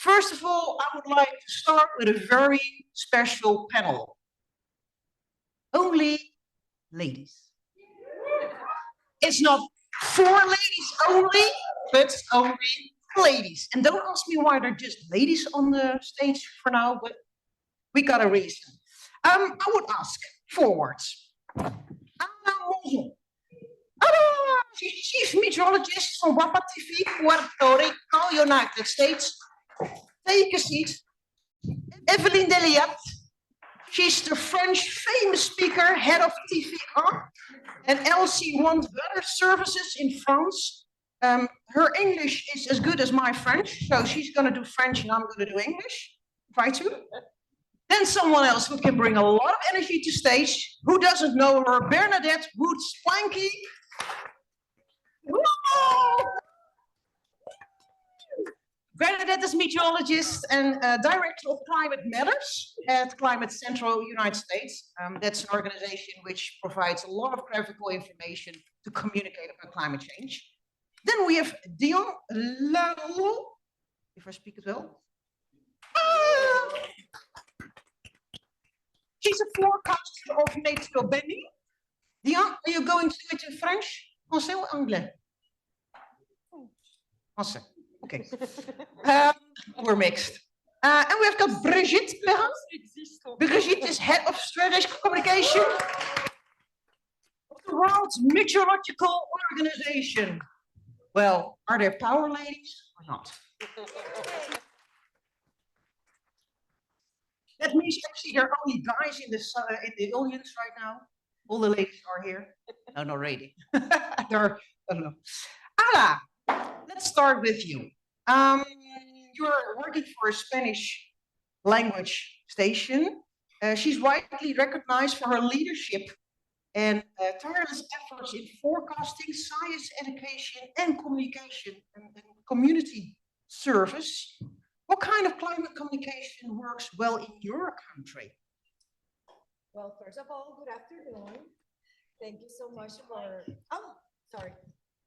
First of all, I would like to start with a very special panel. Only ladies. It's not for ladies only, but only ladies. And don't ask me why they're just ladies on the stage for now, but we got a reason. I would ask forwards. MONZON. She's chief meteorologist from Wapa TV, Puerto Rico, United States. Take a seat. Evelyne, she's the French famous speaker, head of TV1 and LC1 weather services in France. Her English is as good as my French, so she's going to do French and I'm going to do English. Try to. Then someone else who can bring a lot of energy to stage. Who doesn't know her? Bernadette WOODS-PLACKY. Bernadette is meteorologist and director of Climate Matters at Climate Central United States. That's an organization which provides a lot of critical information to communicate about climate change. Then we have Diane, LAOUROU, if I speak as well. She's a forecaster of Météo Benin. Diane, are you going to do it in French, Français or Anglais? Français. Okay. We're mixed. And we've got Brigitte. Brigitte is head of strategic communication of the world's meteorological organization. Well, are there power ladies or not? That means actually there are only guys in the audience right now. All the ladies are here. No, not really. There, I don't know. Ala, let's start with you. You're working for a Spanish language station. She's widely recognized for her leadership and tireless efforts in forecasting, science education, and communication and community service. What kind of climate communication works well in your country? Well, first of all, good afternoon. Thank you so much for... Oh, sorry.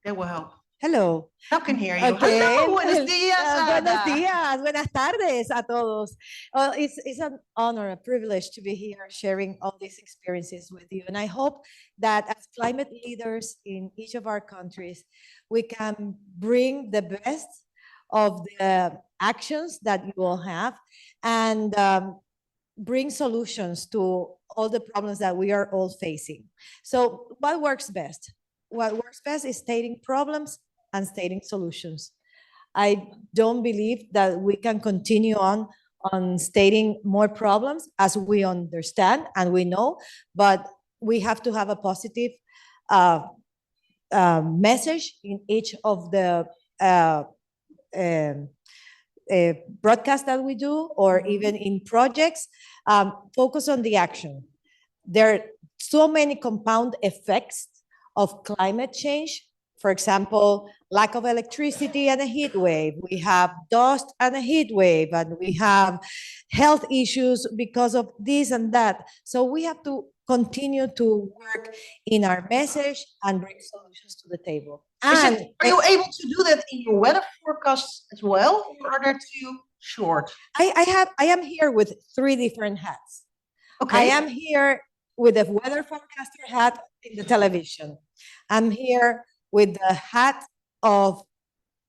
That will help. Hello. I can hear you. Okay. Hello, buenos días. Buenos días, buenas tardes a todos. Well, it's an honor, a privilege to be here sharing all these experiences with you. And I hope that as climate leaders in each of our countries, we can bring the best of the actions that you all have and bring solutions to all the problems that we are all facing. So what works best? What works best is stating problems and stating solutions. I don't believe that we can continue on stating more problems as we understand and we know, but we have to have a positive message in each of the broadcasts that we do, or even in projects. Focus on the action. There are so many compound effects of climate change. For example, lack of electricity and a heat wave. We have dust and a heat wave, and we have health issues because of this and that. So we have to continue to work in our message and bring solutions to the table. And are you able to do that in your weather forecasts as well, or are they too short? I am here with 3 different hats. Okay. I am here with a weather forecaster hat in the television. I'm here with the hat of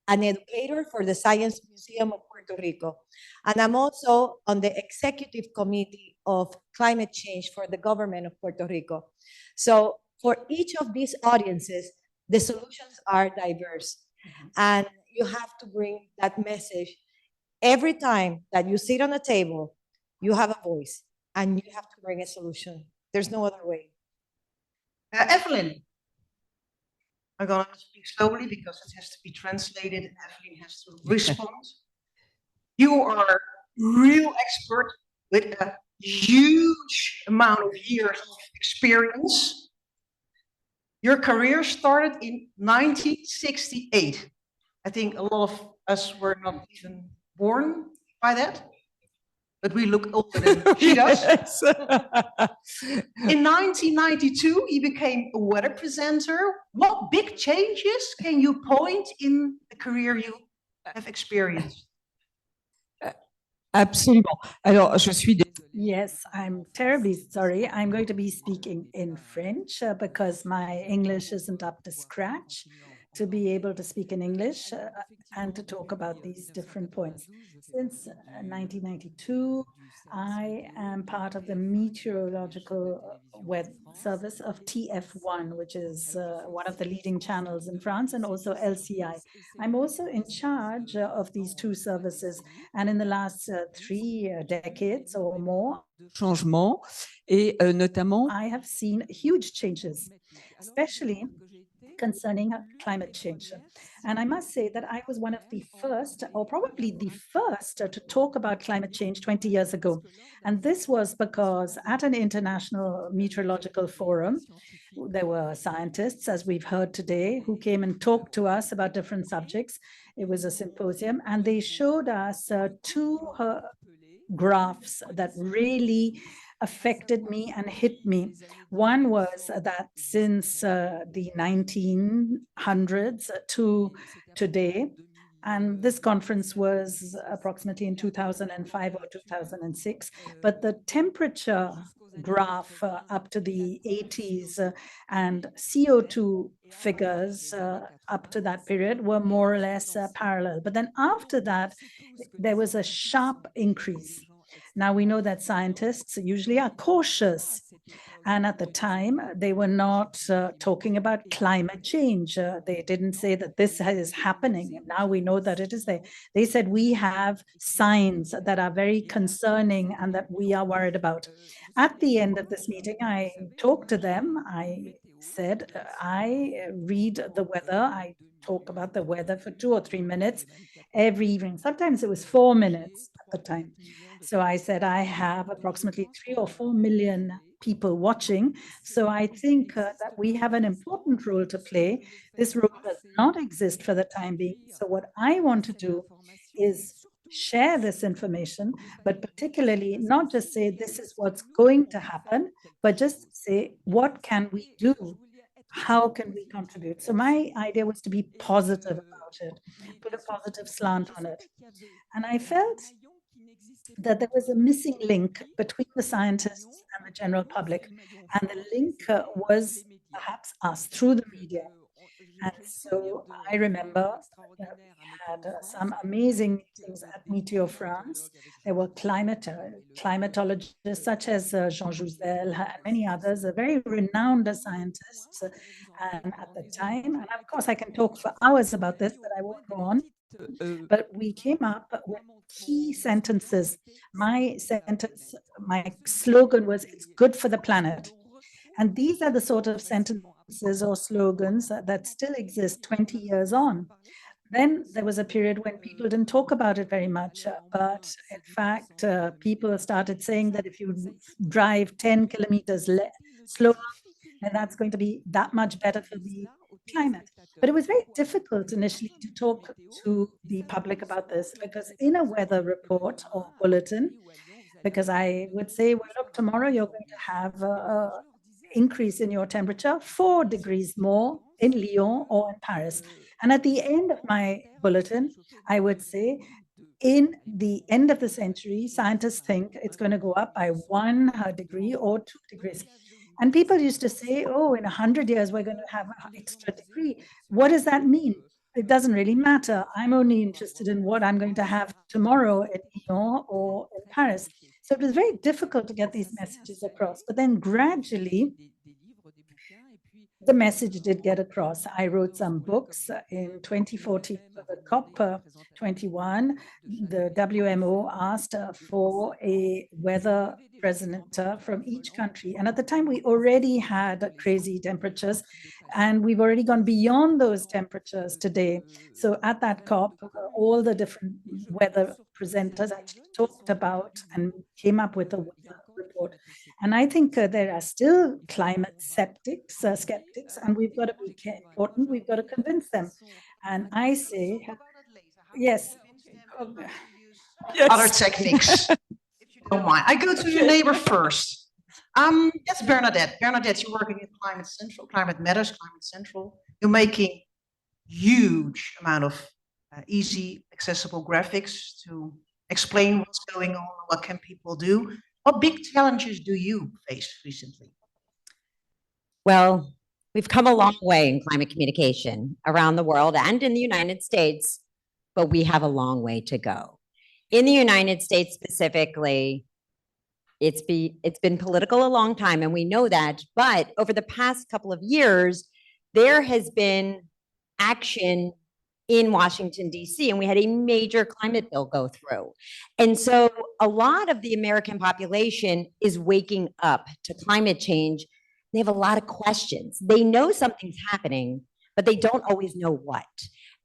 an educator for the Science Museum of Puerto Rico. And I'm also on the executive committee of climate change for the government of Puerto Rico. So for each of these audiences, the solutions are diverse. And you have to bring that message. Every time that you sit on a table, you have a voice and you have to bring a solution. There's no other way. Evelyne. I'm going to speak slowly because it has to be translated and Evelyne has to respond. You are a real expert with a huge amount of years of experience. Your career started in 1968. I think a lot of us were not even born by that, but we look older than she does. Yes. In 1992, you became a weather presenter. What big changes can you point in the career you have experienced? Absolument. Alors, je suis désolée. Yes, I'm terribly sorry. I'm going to be speaking in French because my English isn't up to scratch to be able to speak in English and to talk about these different points. Since 1992, I am part of the meteorological web service of TF1, which is one of the leading channels in France, and also LCI. I'm also in charge of these two services, and in the last 3 decades or more, Changement et notamment I have seen huge changes, especially concerning climate change. And I must say that I was one of the first, or probably the first, to talk about climate change 20 years ago. And this was because at an international meteorological forum, there were scientists, as we've heard today, who came and talked to us about different subjects. It was a symposium, and they showed us two graphs that really affected me and hit me. One was that since the 1900s to today, and this conference was approximately in 2005 or 2006, but the temperature graph up to the 80s and CO2 figures up to that period were more or less parallel. But then after that, there was a sharp increase. Now we know that scientists usually are cautious. And at the time, they were not talking about climate change. They didn't say that this is happening. Now we know that it is there. They said we have signs that are very concerning and that we are worried about. At the end of this meeting, I talked to them. I said, I read the weather. I talk about the weather for 2 or 3 minutes every evening. Sometimes it was 4 minutes at the time. So I said, I have approximately 3 or 4 million people watching. So I think that we have an important role to play. This role does not exist for the time being. So what I want to do is share this information, but particularly not just say this is what's going to happen, but just say, what can we do? How can we contribute? So my idea was to be positive about it, put a positive slant on it. And I felt that there was a missing link between the scientists and the general public. And the link was perhaps us through the media. And so I remember that we had some amazing meetings at Météo France. There were climatologists such as Jean Jouzel and many others, very renowned scientists. And at the time, and of course I can talk for hours about this, but I won't go on. But we came up with key sentences. My slogan was, it's good for the planet. And these are the sort of sentences or slogans that still exist 20 years on. Then there was a period when people didn't talk about it very much, but in fact, people started saying that if you drive 10 kilometers slower, then that's going to be that much better for the climate. But it was very difficult initially to talk to the public about this, because in a weather report or bulletin, because I would say, well, look, tomorrow you're going to have an increase in your temperature 4 degrees more in Lyon or in Paris. And at the end of my bulletin, I would say, in the end of the century, scientists think it's going to go up by 1 degree or 2 degrees. And people used to say, oh, in 100 years, we're going to have an extra degree. What does that mean? It doesn't really matter. I'm only interested in what I'm going to have tomorrow in Lyon or in Paris. So it was very difficult to get these messages across. But then gradually, the message did get across. I wrote some books in 2014 for the COP21. The WMO asked for a weather president from each country. And at the time, we already had crazy temperatures, and we've already gone beyond those temperatures today. So at that COP, all the different weather presenters actually talked about and came up with a weather report. And I think there are still climate skeptics, and we've got to be important. We've got to convince them. And I say, yes. Other techniques, if you don't mind. I go to your neighbor first. That's Bernadette. Bernadette, you're working at Climate Central, Climate Matters, Climate Central. You're making huge amount of easy, accessible graphics to explain what's going on, what can people do? What big challenges do you face recently? Well, we've come a long way in climate communication around the world and in the United States, but we have a long way to go. In the United States specifically, it's been political a long time, and we know that, but over the past couple of years, there has been action in Washington, D.C., and we had a major climate bill go through. And so a lot of the American population is waking up to climate change. They have a lot of questions. They know something's happening, but they don't always know what.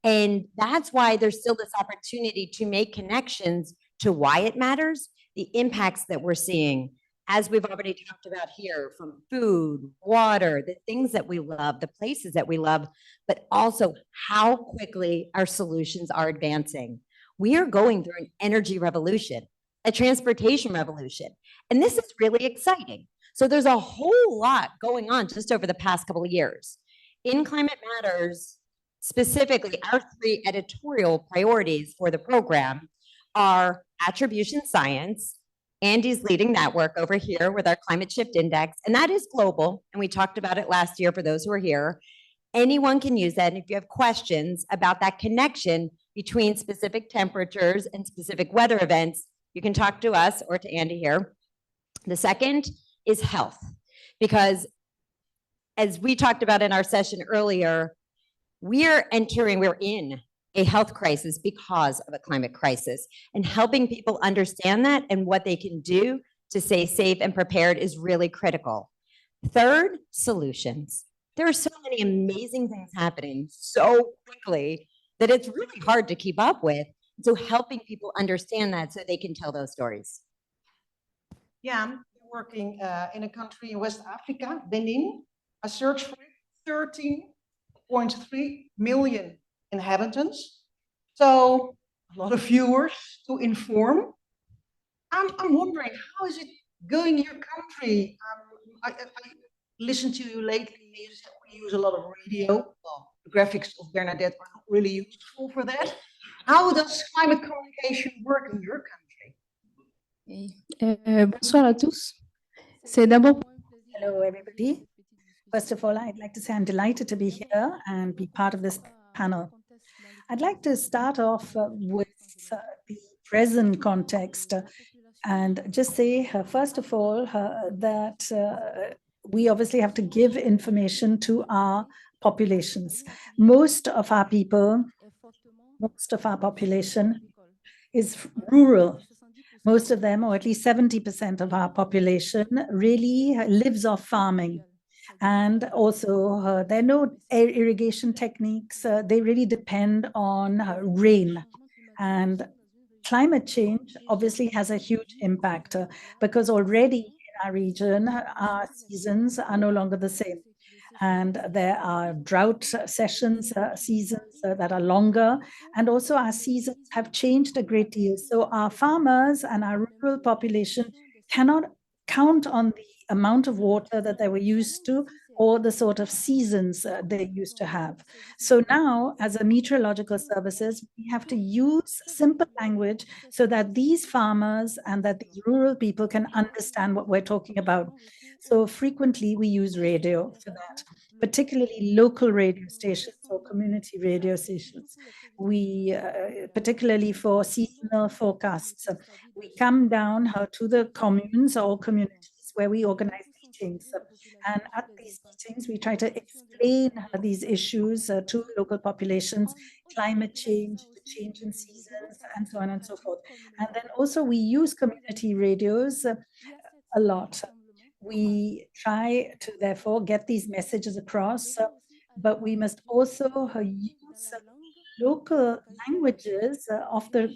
And that's why there's still this opportunity to make connections to why it matters, the impacts that we're seeing, as we've already talked about here, from food, water, the things that we love, the places that we love, but also how quickly our solutions are advancing. We are going through an energy revolution, a transportation revolution, and this is really exciting. So there's a whole lot going on just over the past couple of years. In Climate Matters, specifically, our 3 editorial priorities for the program are attribution science. Andy's leading that work over here with our climate shift index, and that is global. And we talked about it last year for those who are here. Anyone can use that. And if you have questions about that connection between specific temperatures and specific weather events, you can talk to us or to Andy here. The second is health, because as we talked about in our session earlier, we're in a health crisis because of a climate crisis, and helping people understand that and what they can do to stay safe and prepared is really critical. Third, solutions. There are so many amazing things happening so quickly that it's really hard to keep up with. So helping people understand that so they can tell those stories. Yeah, I'm working in a country in West Africa, Benin. I searched for 13.3 million inhabitants. So a lot of viewers to inform. I'm wondering, how is it going in your country? I listened to you lately. You use a lot of radio. Well, the graphics of Bernadette are not really useful for that. How does climate communication work in your country? Bonsoir à tous. C'est d'abord. Hello, everybody. First of all, I'd like to say I'm delighted to be here and be part of this panel. I'd like to start off with the present context and just say, first of all, that we obviously have to give information to our populations. Most of our people, most of our population is rural. Most of them, or at least 70% of our population, really lives off farming. And also, there are no irrigation techniques. They really depend on rain. And climate change obviously has a huge impact because already in our region, our seasons are no longer the same. And there are drought seasons that are longer. And also our seasons have changed a great deal. So our farmers and our rural population cannot count on the amount of water that they were used to or the sort of seasons they used to have. So now, as a meteorological services, we have to use simple language so that these farmers and that these rural people can understand what we're talking about. So frequently we use radio for that, particularly local radio stations or community radio stations. We, particularly for seasonal forecasts, we come down to the communes or communities where we organize meetings. And at these meetings, we try to explain these issues to local populations, climate change, change in seasons, and so on and so forth. And then also we use community radios a lot. We try to therefore get these messages across, but we must also use local languages of the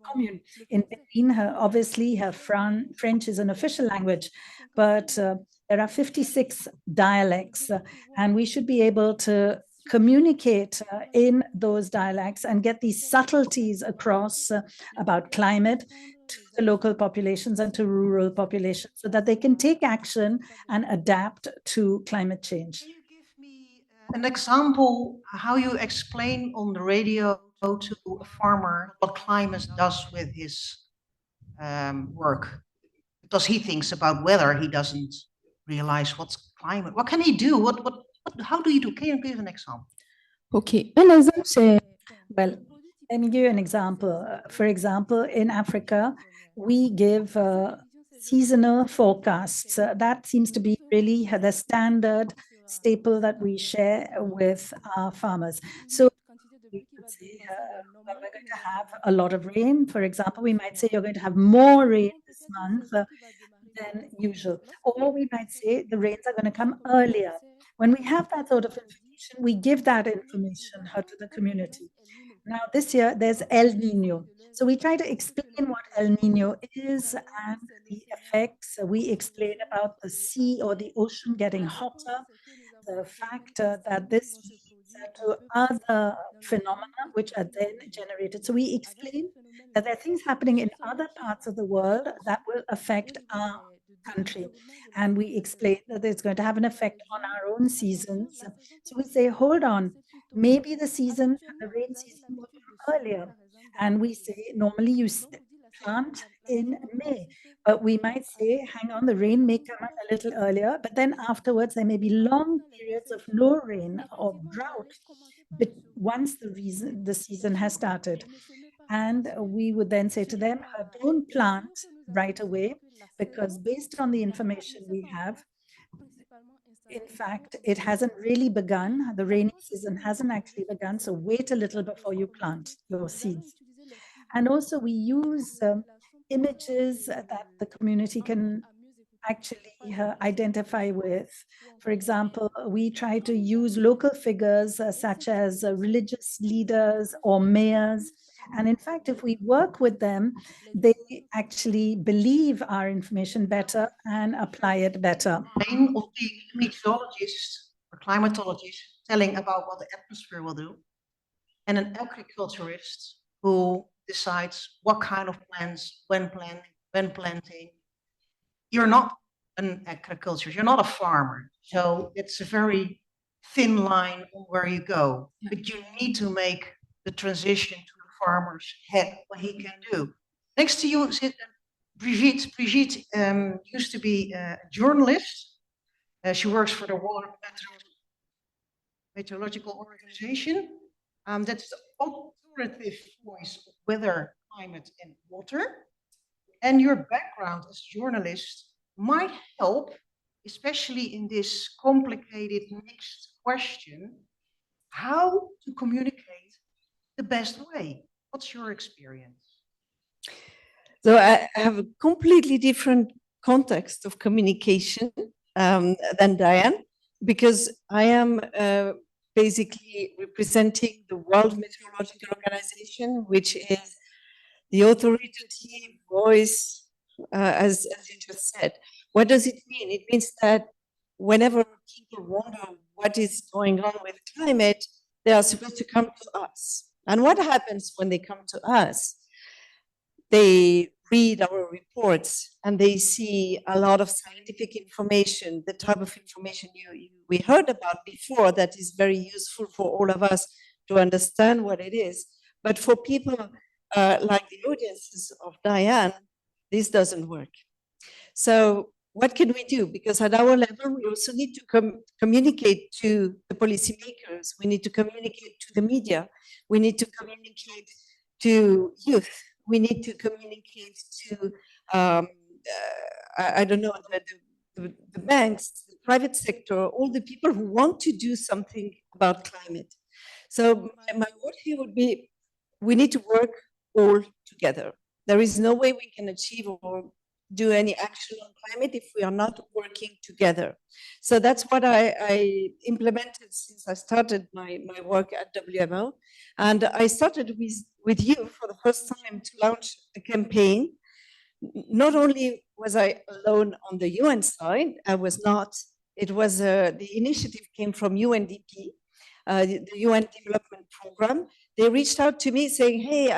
commune. In Benin, obviously, French is an official language, but there are 56 dialects, and we should be able to communicate in those dialects and get these subtleties across about climate to the local populations and to rural populations so that they can take action and adapt to climate change. Can you give me an example how you explain on the radio to a farmer what climate does with his work? Because he thinks about weather, he doesn't realize what's climate. What can he do? How do you do? Can you give an example? OK. Un exemple, c'est Well, let me give you an example. For example, in Africa, we give seasonal forecasts. That seems to be really the standard staple that we share with our farmers. So we could say we're going to have a lot of rain. For example, we might say you're going to have more rain this month than usual. Or we might say the rains are going to come earlier. When we have that sort of information, we give that information to the community. Now, this year, there's El Nino. So we try to explain what El Nino is and the effects. We explain about the sea or the ocean getting hotter, the fact that this leads to other phenomena which are then generated. So we explain that there are things happening in other parts of the world that will affect our country. And we explain that it's going to have an effect on our own seasons. So we say, hold on, maybe the rain season will come earlier. And we say, normally you plant in May, but we might say, hang on, the rain may come a little earlier, but then afterwards there may be long periods of no rain or drought, but once the season has started. And we would then say to them, don't plant right away, because based on the information we have, in fact, it hasn't really begun. The rainy season hasn't actually begun, so wait a little before you plant your seeds. And also we use images that the community can actually identify with. For example, we try to use local figures such as religious leaders or mayors. And in fact, if we work with them, they actually believe our information better and apply it better. Of the meteorologist or climatologist telling about what the atmosphere will do, and an agriculturist who decides what kind of plants, when planting. You're not an agriculturist, you're not a farmer. So it's a very thin line on where you go, but you need to make the transition to the farmer's head, what he can do. Next to you sit Brigitte. Brigitte used to be a journalist. She works for the World Meteorological Organization. That's the authoritative voice of weather, climate, and water. And your background as a journalist might help, especially in this complicated mixed question, how to communicate the best way. What's your experience? So I have a completely different context of communication than Diane, because I am basically representing the World Meteorological Organization, which is the authoritative voice, as you just said. What does it mean? It means that whenever people wonder what is going on with climate, they are supposed to come to us. And what happens when they come to us? They read our reports and they see a lot of scientific information, the type of information we heard about before that is very useful for all of us to understand what it is. But for people like the audiences of Diane, this doesn't work. So what can we do? Because at our level, we also need to communicate to the policymakers. We need to communicate to the media. We need to communicate to youth. We need to communicate to, I don't know, the banks, the private sector, all the people who want to do something about climate. So my word here would be, we need to work all together. There is no way we can achieve or do any action on climate if we are not working together. So that's what I implemented since I started my work at WMO. And I started with you for the first time to launch a campaign. Not only was I alone on the UN side, I was not. It was the initiative came from UNDP, the UN Development Program. They reached out to me saying, hey,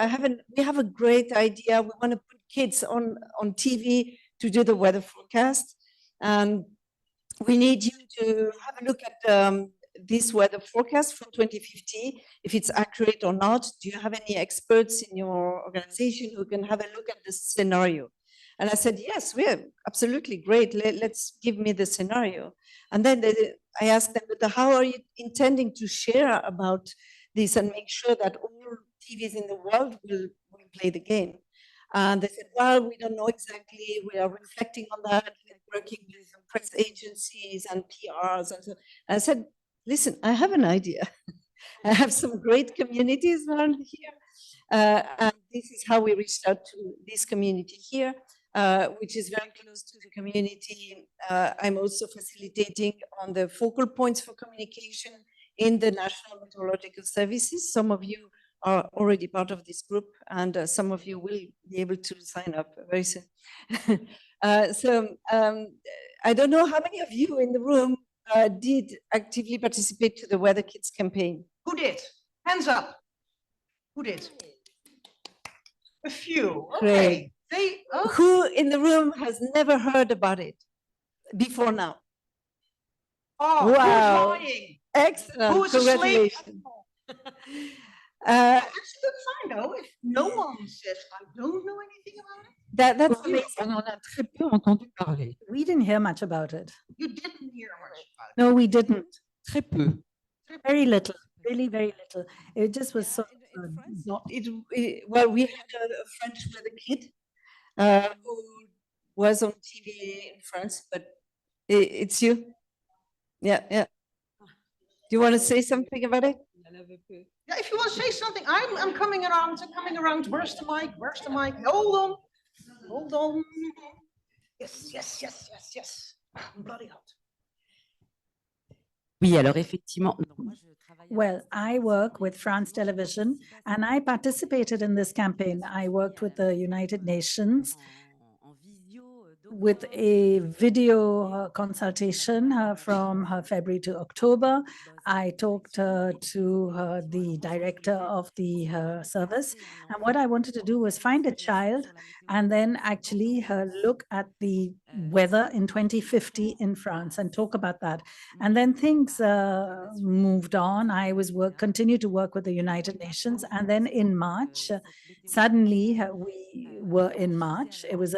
we have a great idea. We want to put kids on TV to do the weather forecast. And we need you to have a look at this weather forecast for 2050, if it's accurate or not. Do you have any experts in your organization who can have a look at this scenario? And I said, yes, we're absolutely great. Let's give me the scenario. And then I asked them, but how are you intending to share about this and make sure that all TVs in the world will play the game? And they said, well, we don't know exactly. We are reflecting on that, working with press agencies and PRs. And so I said, listen, I have an idea. I have some great communities around here. And this is how we reached out to this community here, which is very close to the community. I'm also facilitating on the focal points for communication in the National Meteorological Services. Some of you are already part of this group, and some of you will be able to sign up very soon. I don't know how many of you in the room did actively participate to the Weather Kids campaign. Who did? Hands up. Who did? A few. Okay. Who in the room has never heard about it before now? Oh, wow. who's lying? Excellent. Who is a slave? Congratulations. Actually, that's fine though. If no one says, I don't know anything about it. That's amazing. On en a très peu entendu parler. We didn't hear much about it. You didn't hear much about it. No, we didn't. Très peu. Very little, really very little. It just was so. Well, we had a French weather kid who was on TV in France, but it's you. Yeah. Do you want to say something about it? Yeah, if you want to say something, I'm coming around. Where's the mic? Where's the mic? Hold on. Yes. I'm bloody hot. Oui, alors effectivement. Well, I work with France Television, and I participated in this campaign. I worked with the United Nations with a video consultation from February to October. I talked to the director of the service, and what I wanted to do was find a child and then actually look at the weather in 2050 in France and talk about that. And then things moved on. I continued to work with the United Nations, and then in March, suddenly we were in March. It was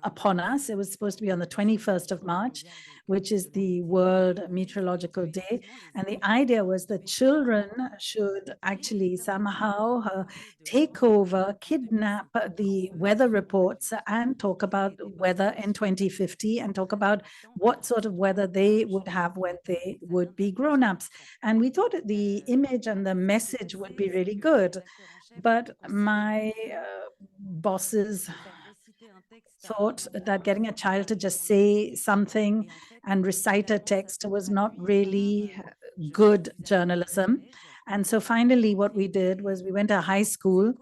upon us. It was supposed to be on the 21st of March, which is the World Meteorological Day. And the idea was that children should actually somehow take over, kidnap the weather reports and talk about weather in 2050 and talk about what sort of weather they would have when they would be grown-ups. And we thought that the image and the message would be really good. But my bosses thought that getting a child to just say something and recite a text was not really good journalism. And so finally what we did was we went to high school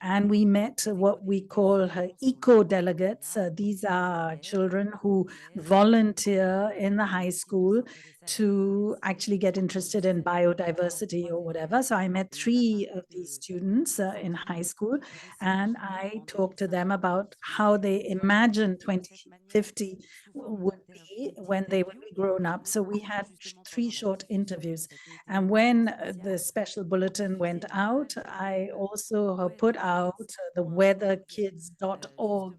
and we met what we call eco-delegates. These are children who volunteer in the high school to actually get interested in biodiversity or whatever. So I met 3 of these students in high school, and I talked to them about how they imagine 2050 would be when they would be grown up. So we had 3 short interviews. And when the special bulletin went out, I also put out the weatherkids.org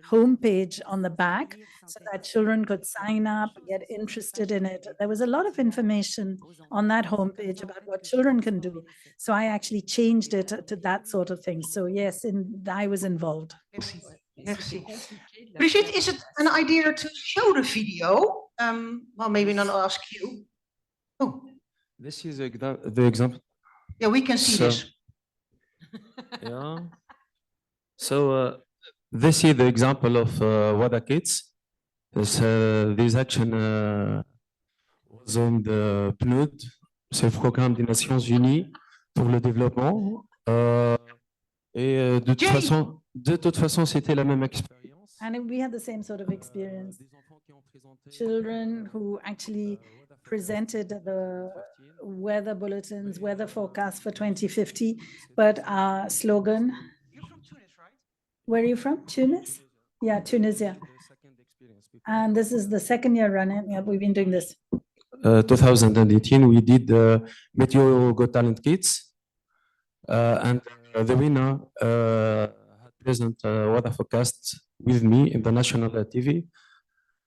homepage on the back so that children could sign up, get interested in it. There was a lot of information on that homepage about what children can do. So I actually changed it to that sort of thing. So yes, I was involved. Merci. Brigitte, is it an idea to show the video? Well, maybe not ask you. Oh. This is the example. Yeah, we can see this. Yeah. So this is the example of Weather Kids. This action was on the PNUD, c'est le programme des Nations Unies pour le développement. Et de toute façon, c'était la même expérience. And we had the same sort of experience. Children who actually presented the weather bulletins, weather forecasts for 2050, but our slogan. You're from Tunis, right? Where are you from? Tunis? Yeah, Tunisia. And this is the 2nd year running. Yeah, we've been doing this. 2018, we did Météo Got Talent Kids, and the winner had present weather forecast with me in the national TV.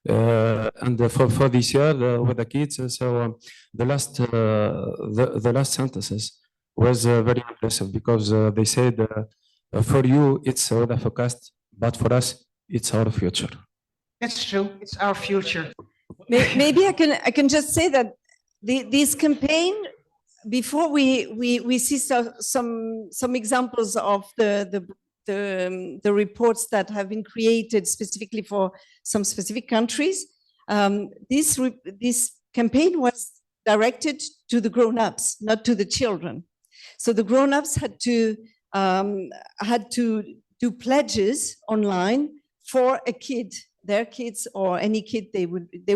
And for this year, with the kids, so the last sentences was very impressive because they said, for you, it's a weather forecast, but for us, it's our future. That's true. It's our future. Maybe I can just say that this campaign, before we see some examples of the reports that have been created specifically for some specific countries, this campaign was directed to the grown-ups, not to the children. So the grown-ups had to do pledges online for a kid, their kids or any kid they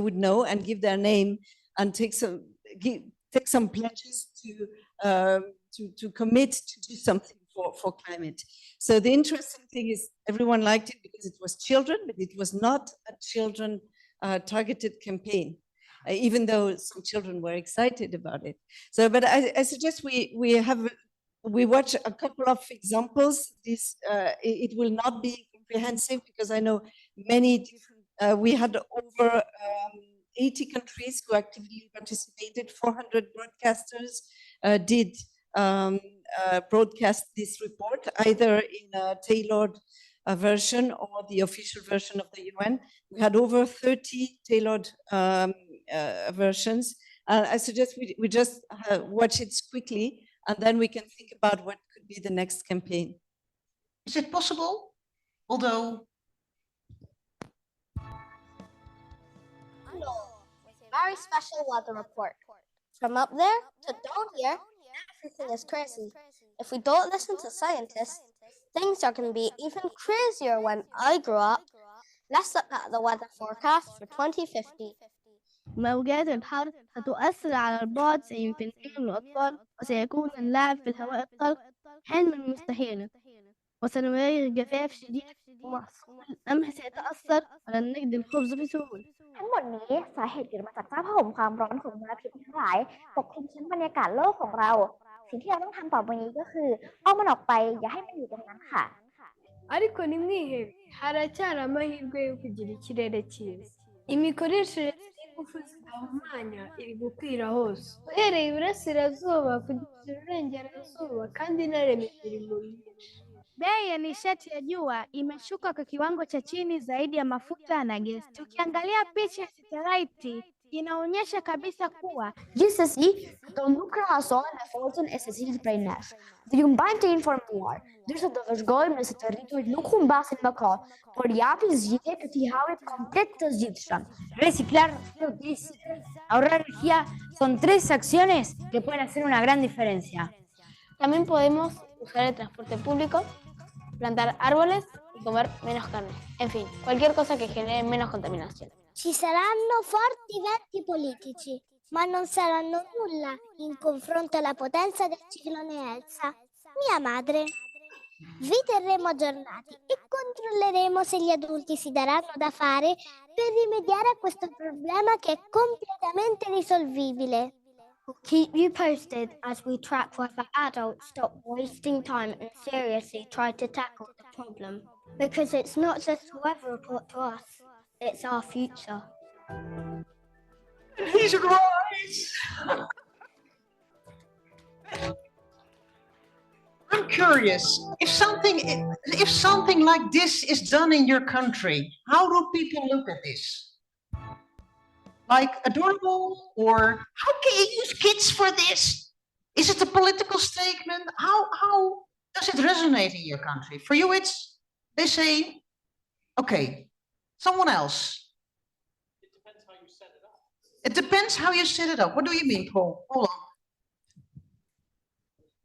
would know, and give their name and take some pledges to commit to do something for climate. So the interesting thing is everyone liked it because it was children, but it was not a children targeted campaign, even though some children were excited about it. So, but I suggest we watch a couple of examples. This it will not be comprehensive because I know many different, we had over 80 countries who actively participated. 400 broadcasters did broadcast this report, either in a tailored version or the official version of the UN. We had over 30 tailored versions. I suggest we just watch it quickly, and then we can think about what could be the next campaign. Is it possible? Although very special weather report. From up there to down here, everything is crazy. If we don't listen to scientists, things are going to be even crazier when I grow up. Let's look at the weather forecast for 2050. موجات الحر ستؤثر على البعد سيمكنهم الأطفال وسيكون اللعب في الهواء الطلق حلما مستحيلا وسنواجه جفاف شديد ومحصول القمح سيتأثر ولن نجد الخبز بسهولة. ทั้งหมดนี้สาเหตุเกิดมาจากฟ้าผ่าความร้อนของมลพิษทั้งหลายปกคลุมชั้นบรรยากาศโลกของเราสิ่งที่เราต้องทำต่อไปนี้ก็คือเอามันออกไปอย่าให้มันอยู่ตรงนั้นค่ะ ariko nimwihebe haracyari amahirwe yo kugira ikirere cyiza imikoreshereze y'ingufu zidahumanya iri gukwira hose uhereye iburasirazuba kugeza iburengerazuba kandi inarema imirimo myinshi. Bei ya nishati ya jua imeshuka kwa kiwango cha chini zaidi ya mafuta na gesi. Tukiangalia picha ya satellite inaonyesha kabisa kuwa Just ceci dat Oekraïne en Fulton is het Breinef. De Jumbante informuar. Dus dat de vergooi met het territorio Lukumbas en Macron. Por yapis jite que tihawe completos jitran. Reciclar, reutilizar, ahorrar energía son tres acciones que pueden hacer una gran diferencia. también podemos usar el transporte público, plantar árboles y comer menos carne. En fin, cualquier cosa que genere menos contaminación. Ci saranno forti venti politici, ma non saranno nulla in confronto alla potenza del ciclone Elsa, mia madre. Vi terremo aggiornati e controlleremo se gli adulti si daranno da fare per rimediare a questo problema che è completamente risolvibile. We'll keep you posted as we track whether adults stop wasting time and seriously try to tackle the problem. Because it's not just a weather report to us, it's our future. he's right. I'm curious, if something like this is done in your country, how do people look at this? Like adorable, or how can you use kids for this? Is it a political statement? How does it resonate in your country? For you, they say, okay, someone else. It depends how you set it up. It depends how you set it up. What do you mean, Paul? Hold on.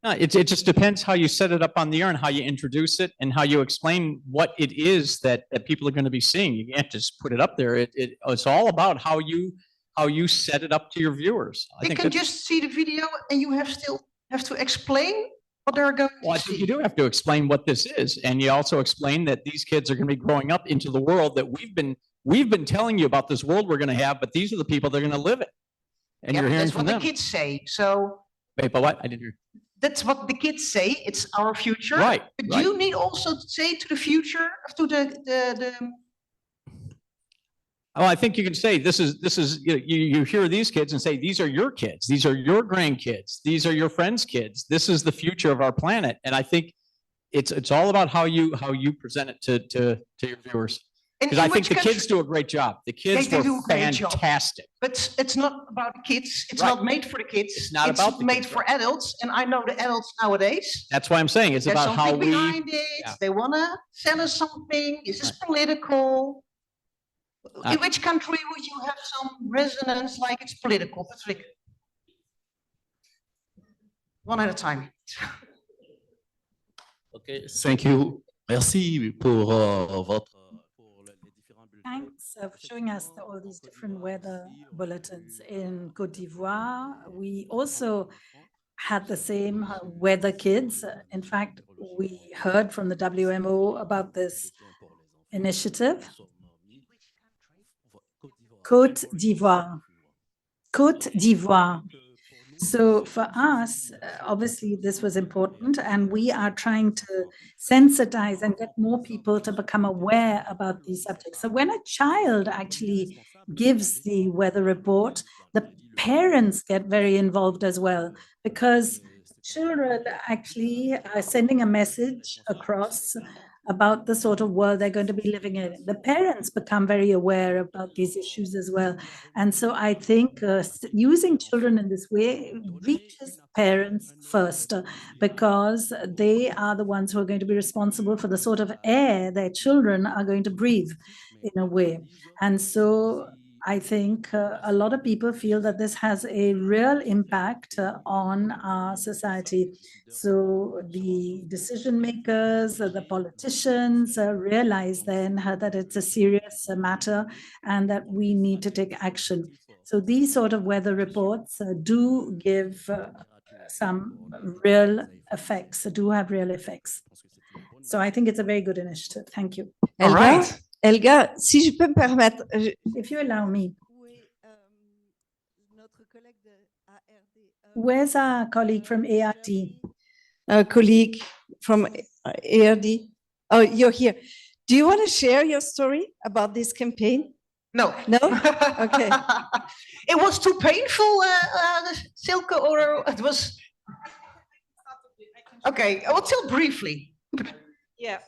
No, it just depends how you set it up on the air and how you introduce it and how you explain what it is that people are going to be seeing. You can't just put it up there. It's all about how you set it up to your viewers. They can just see the video and you have to explain what they're going to see. Well, I think you do have to explain what this is. And you also explain that these kids are going to be growing up into the world that we've been telling you about, this world we're going to have, but these are the people that are going to live it. And Yeah, you're but hearing that's from what them. the kids say. So Wait, but what? I didn't hear. that's what the kids say. It's our future. Right, But right. you need also to say to the future, to the Oh, I think you can say this is you hear these kids and say these are your kids, these are your grandkids, these are your friends' kids. This is the future of our planet, and I think it's all about how you present it to your viewers. Because I think the kids do a great job. The kids They were do a great job. fantastic. But it's not about the kids. It's Right. not made for the kids. It's not about the made kids, for adults, and I know the adults nowadays. That's why I'm saying it's There's about how something we. behind it. Yeah. They want to sell us something. Is this political? In which country would you have some resonance like it's political, Patrick? One at a time. Okay, thank you. Merci pour votre. Thanks for showing us all these different weather bulletins in Côte d'Ivoire. We also had the same weather kids. In fact, we heard from the WMO about this initiative. Côte d'Ivoire. Côte d'Ivoire. So for us, obviously, this was important, and we are trying to sensitize and get more people to become aware about these subjects. So when a child actually gives the weather report, the parents get very involved as well, because children actually are sending a message across about the sort of world they're going to be living in. The parents become very aware about these issues as well. And so I think using children in this way reaches parents first, because they are the ones who are going to be responsible for the sort of air their children are going to breathe in a way. And so I think a lot of people feel that this has a real impact on our society. So the decision makers, the politicians realize then that it's a serious matter and that we need to take action. So these sort of weather reports do give some real effects, do have real effects. So I think it's a very good initiative. Thank you. Helga, right. Helga, si je peux me permettre. If you allow me. Where's our colleague from ARD? A colleague from ARD. Oh, you're here. Do you want to share your story about this campaign? No. No? Okay. It was too painful, Silke, or it was... Okay, I will tell briefly. Yeah.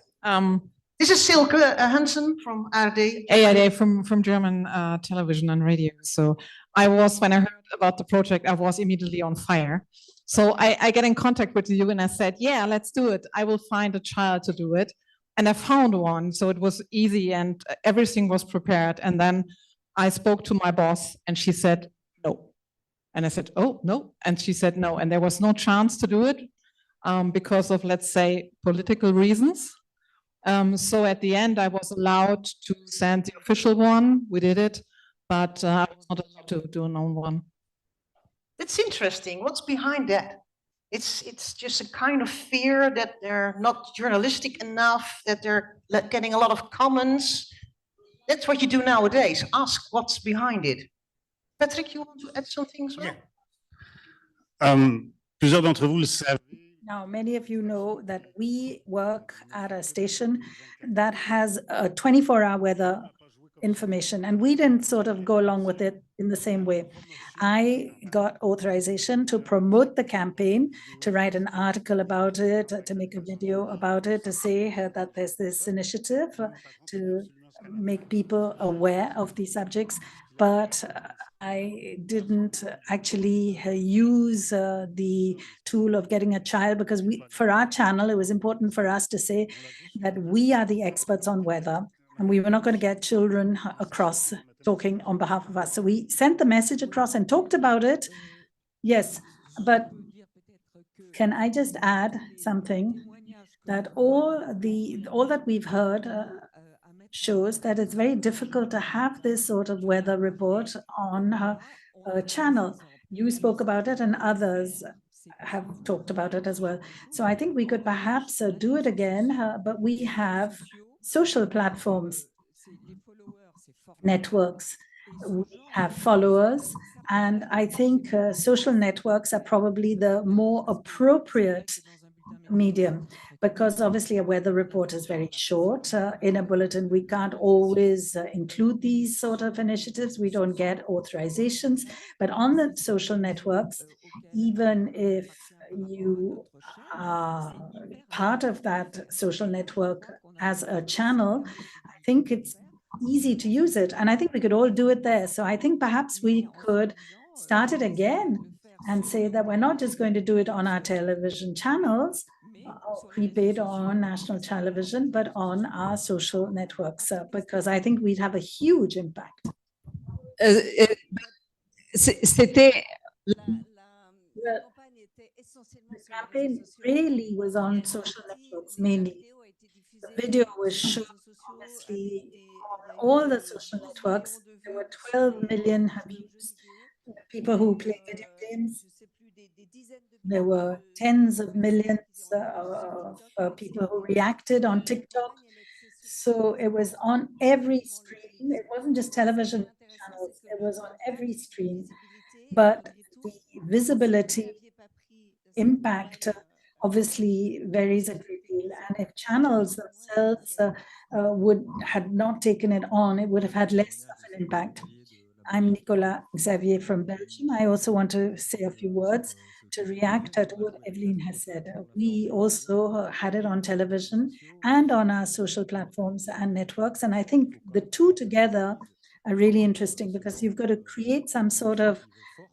This is Silke Hansen from ARD. ARD from German television and radio. So when I heard about the project, I was immediately on fire. So I get in contact with you and I said, yeah, let's do it. I will find a child to do it. And I found one. So it was easy and everything was prepared. And then I spoke to my boss and she said, no. And I said, oh, no. And she said, no. And there was no chance to do it because of, let's say, political reasons. So at the end, I was allowed to send the official one. We did it, but I was not allowed to do an own one. That's interesting. What's behind that? It's just a kind of fear that they're not journalistic enough, that they're getting a lot of comments. That's what you do nowadays. Ask what's behind it. Patrick, you want to add something as well? Plusieurs d'entre vous le savent. Now, many of you know that we work at a station that has a 24-hour weather information, and we didn't sort of go along with it in the same way. I got authorization to promote the campaign, to write an article about it, to make a video about it, to say that there's this initiative to make people aware of these subjects, but I didn't actually use the tool of getting a child, because for our channel, it was important for us to say that we are the experts on weather, and we were not going to get children across talking on behalf of us. So we sent the message across and talked about it. Yes, but can I just add something? That all that we've heard shows that it's very difficult to have this sort of weather report on a channel. You spoke about it and others have talked about it as well. So I think we could perhaps do it again, but we have social platforms, networks, we have followers, And I think social networks are probably the more appropriate medium, because obviously a weather report is very short. In a bulletin, we can't always include these sort of initiatives. We don't get authorizations. But on the social networks, even if you are part of that social network as a channel, I think it's easy to use it. And I think we could all do it there. So I think perhaps we could start it again and say that we're not just going to do it on our television channels, or prepaid on national television, but on our social networks, because I think we'd have a huge impact. C'était The campaign really was on social networks mainly. The video was shown obviously on all the social networks. There were 12 million views. People who play video games. There were tens of millions of people who reacted on TikTok. So it was on every screen. It wasn't just television channels, it was on every screen. But the visibility impact obviously varies a great deal. And if channels themselves had not taken it on, it would have had less of an impact. I'm Nicolas Xavier from Belgium. I also want to say a few words to react to what Evelyne has said. We also had it on television and on our social platforms and networks. And I think the two together are really interesting, because you've got to create some sort of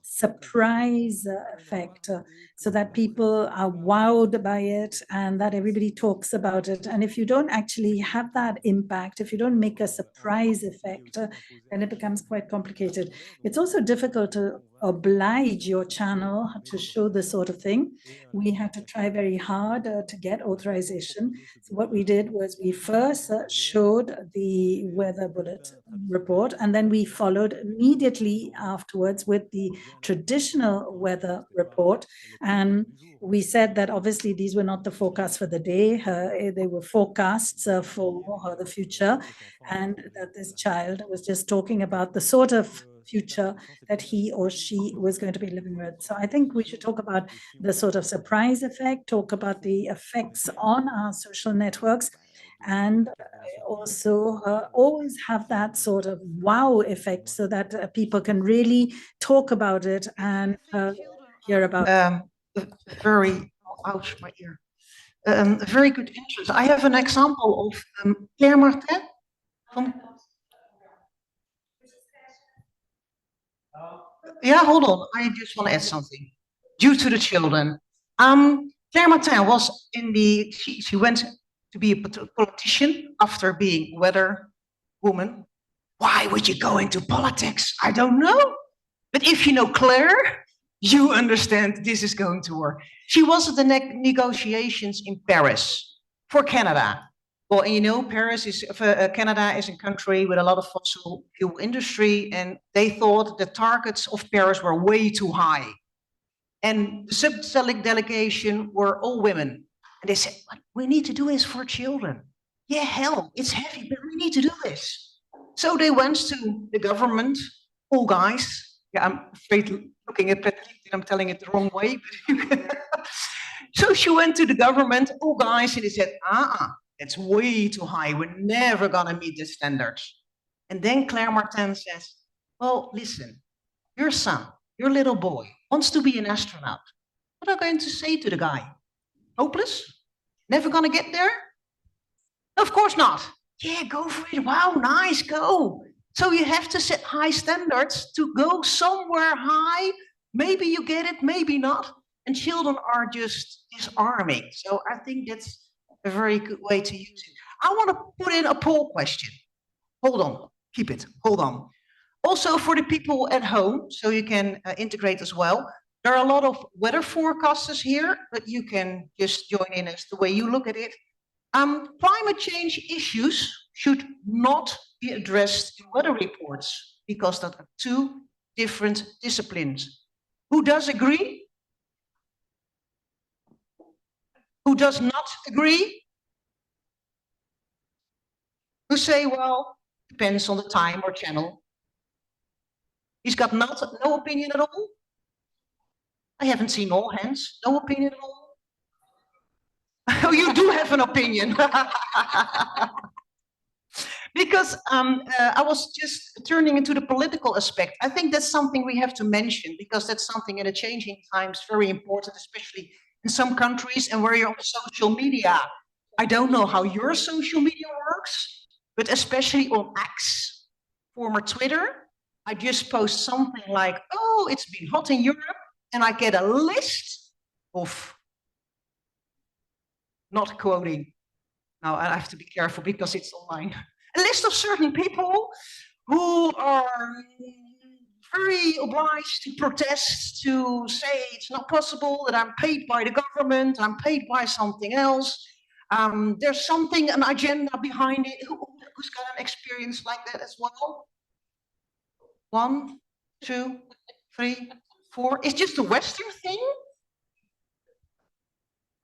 surprise effect so that people are wowed by it and that everybody talks about it. And if you don't actually have that impact, if you don't make a surprise effect, then it becomes quite complicated. It's also difficult to oblige your channel to show this sort of thing. We had to try very hard to get authorization. So what we did was we first showed the weather bulletin report, and then we followed immediately afterwards with the traditional weather report. And we said that obviously these were not the forecasts for the day, they were forecasts for the future, and that this child was just talking about the sort of future that he or she was going to be living with. So I think we should talk about the sort of surprise effect, talk about the effects on our social networks, and also always have that sort of wow effect so that people can really talk about it and hear about it. Very, ouch, my ear. A very good interest. I have an example of Claire Martin. Yeah, hold on. I just want to add something. Due to the children. Claire Martin was she went to be a politician after being weather woman. Why would you go into politics? I don't know. But if you know Claire, you understand this is going to work. She was at the negotiations in Paris for Canada. Well, you know, Canada is a country with a lot of fossil fuel industry, and they thought the targets of Paris were way too high. And the sub-select delegation were all women. And they said, what we need to do is for children. Yeah, hell, it's heavy, but we need to do this. So they went to the government, all guys. Yeah, I'm afraid looking at Patrick, I'm telling it the wrong way. So she went to the government, all guys, and they said, it's way too high. We're never gonna meet the standards. And then Claire Martin says, well, listen, your son, your little boy, wants to be an astronaut. What are you going to say to the guy? Hopeless? Never gonna get there? Of course not. Yeah, go for it. Wow, nice, go. So you have to set high standards to go somewhere high. Maybe you get it, maybe not. And children are just disarming. So I think that's a very good way to use it. I want to put in a poll question. Hold on, keep it, hold on. Also for the people at home, so you can integrate as well. There are a lot of weather forecasters here, but you can just join in as the way you look at it. Climate change issues should not be addressed in weather reports because that are two different disciplines. Who does agree? Who does not agree? Who say, well, depends on the time or channel. He's got no opinion at all. I haven't seen all hands. No opinion at all. Oh, you do have an opinion. Because I was just turning into the political aspect. I think that's something we have to mention, because that's something in the changing times very important, especially in some countries and where you're on social media. I don't know how your social media works, but especially on X, former Twitter, I just post something like, oh, it's been hot in Europe, and I get a list of, not quoting, now I have to be careful because it's online, a list of certain people who are very obliged to protest, to say it's not possible, that I'm paid by the government, I'm paid by something else. There's something, an agenda behind it. Who's got an experience like that as well? 1, 2, 3, 4. It's just a Western thing?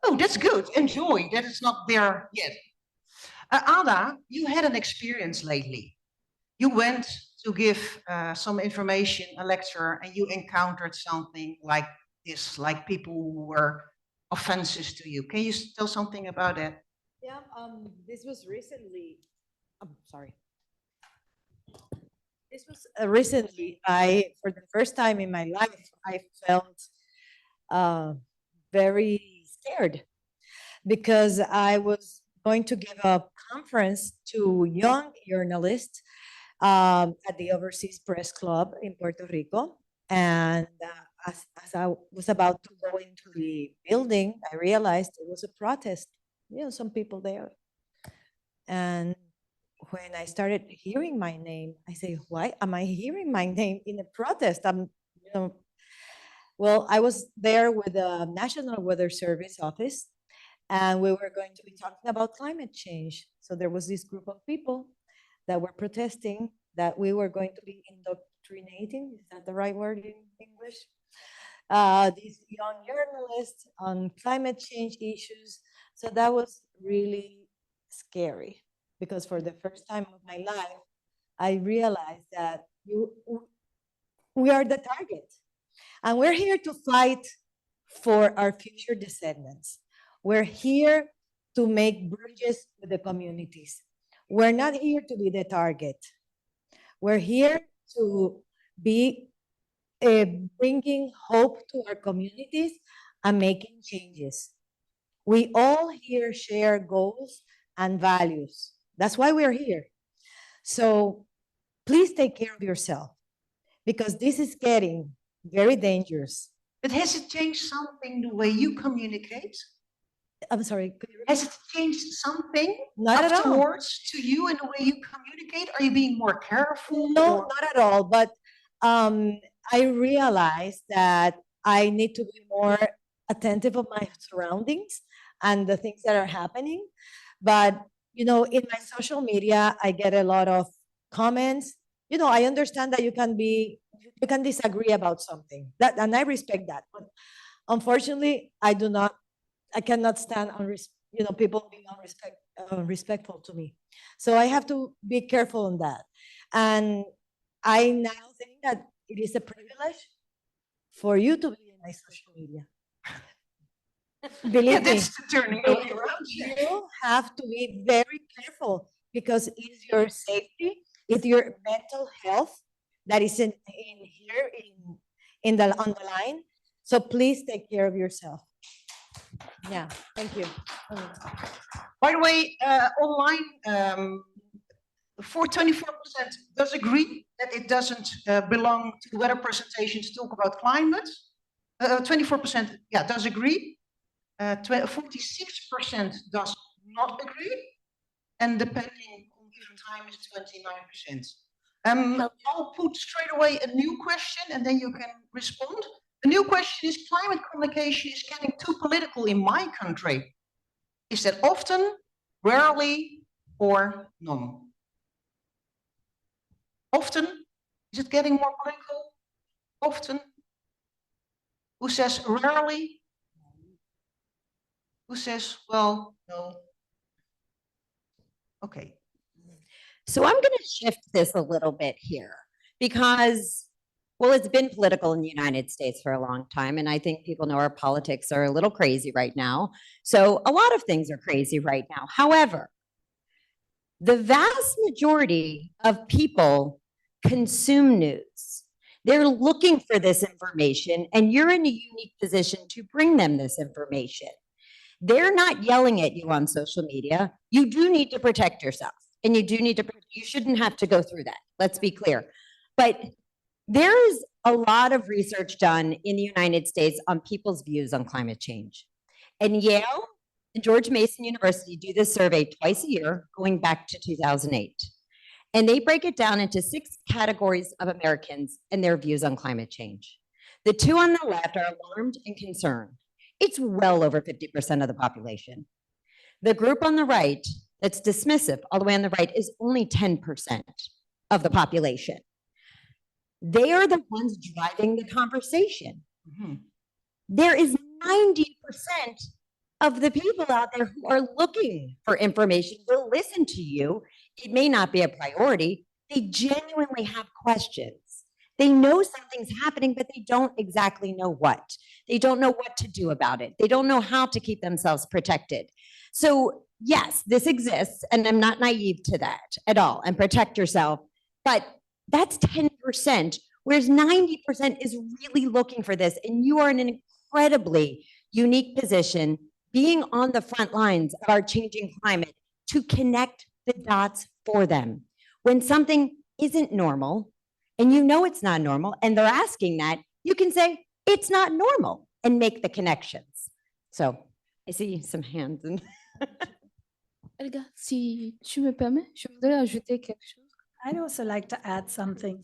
Oh, that's good. Enjoy. That is not there yet. Ada, you had an experience lately. You went to give some information, a lecture, and you encountered something like this, like people who were offenses to you. Can you tell something about that? Yeah, this was recently. I'm sorry. This was recently. For the first time in my life, I felt very scared because I was going to give a conference to young journalists at the Overseas Press Club in Puerto Rico. And as I was about to go into the building, I realized it was a protest. You know, some people there. And when I started hearing my name, I say, why am I hearing my name in a protest? Well, I was there with the National Weather Service office, and we were going to be talking about climate change. So there was this group of people that were protesting that we were going to be indoctrinating, is that the right word in English? These young journalists on climate change issues. So that was really scary, because for the first time of my life, I realized that we are the target. And we're here to fight for our future descendants. We're here to make bridges with the communities. We're not here to be the target. We're here to be bringing hope to our communities and making changes. We all here share goals and values. That's why we're here. So please take care of yourself, because this is getting very dangerous. But has it changed something the way you communicate? I'm sorry. Has it changed something Not at all. afterwards to you in the way you communicate? Are you being more careful? No, or? not at all. But I realized that I need to be more attentive of my surroundings and the things that are happening. But, you know, in my social media, I get a lot of comments. You know, I understand that you can disagree about something, and I respect that. But unfortunately, I cannot stand on, you know, people being respectful to me. So I have to be careful on that. And I now think that it is a privilege for you to be in my social media. Believe me, That's the turning around. you have to be very careful, because it's your safety, it's your mental health that is in here on the line. So please take care of yourself. Yeah, thank you. By the way, online, 24% does agree that it doesn't belong to the weather presentation to talk about climate. 24%, yeah, does agree. 46% does not agree. And depending on given time is 29%. I'll put straight away a new question and then you can respond. The new question is, climate communication is getting too political in my country. Is that often, rarely, or none? Often? Is it getting more political? Often? Who says rarely? Who says, well, no? Okay. So I'm going to shift this a little bit here, because Well, it's been political in the United States for a long time, and I think people know our politics are a little crazy right now. So a lot of things are crazy right now. However, the vast majority of people consume news. They're looking for this information, and you're in a unique position to bring them this information. They're not yelling at you on social media. You do need to protect yourself, and you shouldn't have to go through that. Let's be clear. But there is a lot of research done in the United States on people's views on climate change. And Yale and George Mason University do this survey twice a year, going back to 2008. And they break it down into 6 categories of Americans and their views on climate change. The 2 on the left are alarmed and concerned. It's well over 50% of the population. The group on the right that's dismissive, all the way on the right, is only 10% of the population. They are the ones driving the conversation. There is 90% of the people out there who are looking for information, will listen to you. It may not be a priority. They genuinely have questions. They know something's happening, but they don't exactly know what. They don't know what to do about it. They don't know how to keep themselves protected. So yes, this exists, and I'm not naive to that at all, and protect yourself, but that's 10%, whereas 90% is really looking for this, and you are in an incredibly unique position, being on the front lines of our changing climate, to connect the dots for them. When something isn't normal, and you know it's not normal, and they're asking that, you can say, it's not normal, and make the connections. So, I see some hands. Helga, si tu me permets, je voudrais ajouter quelque chose. I'd also like to add something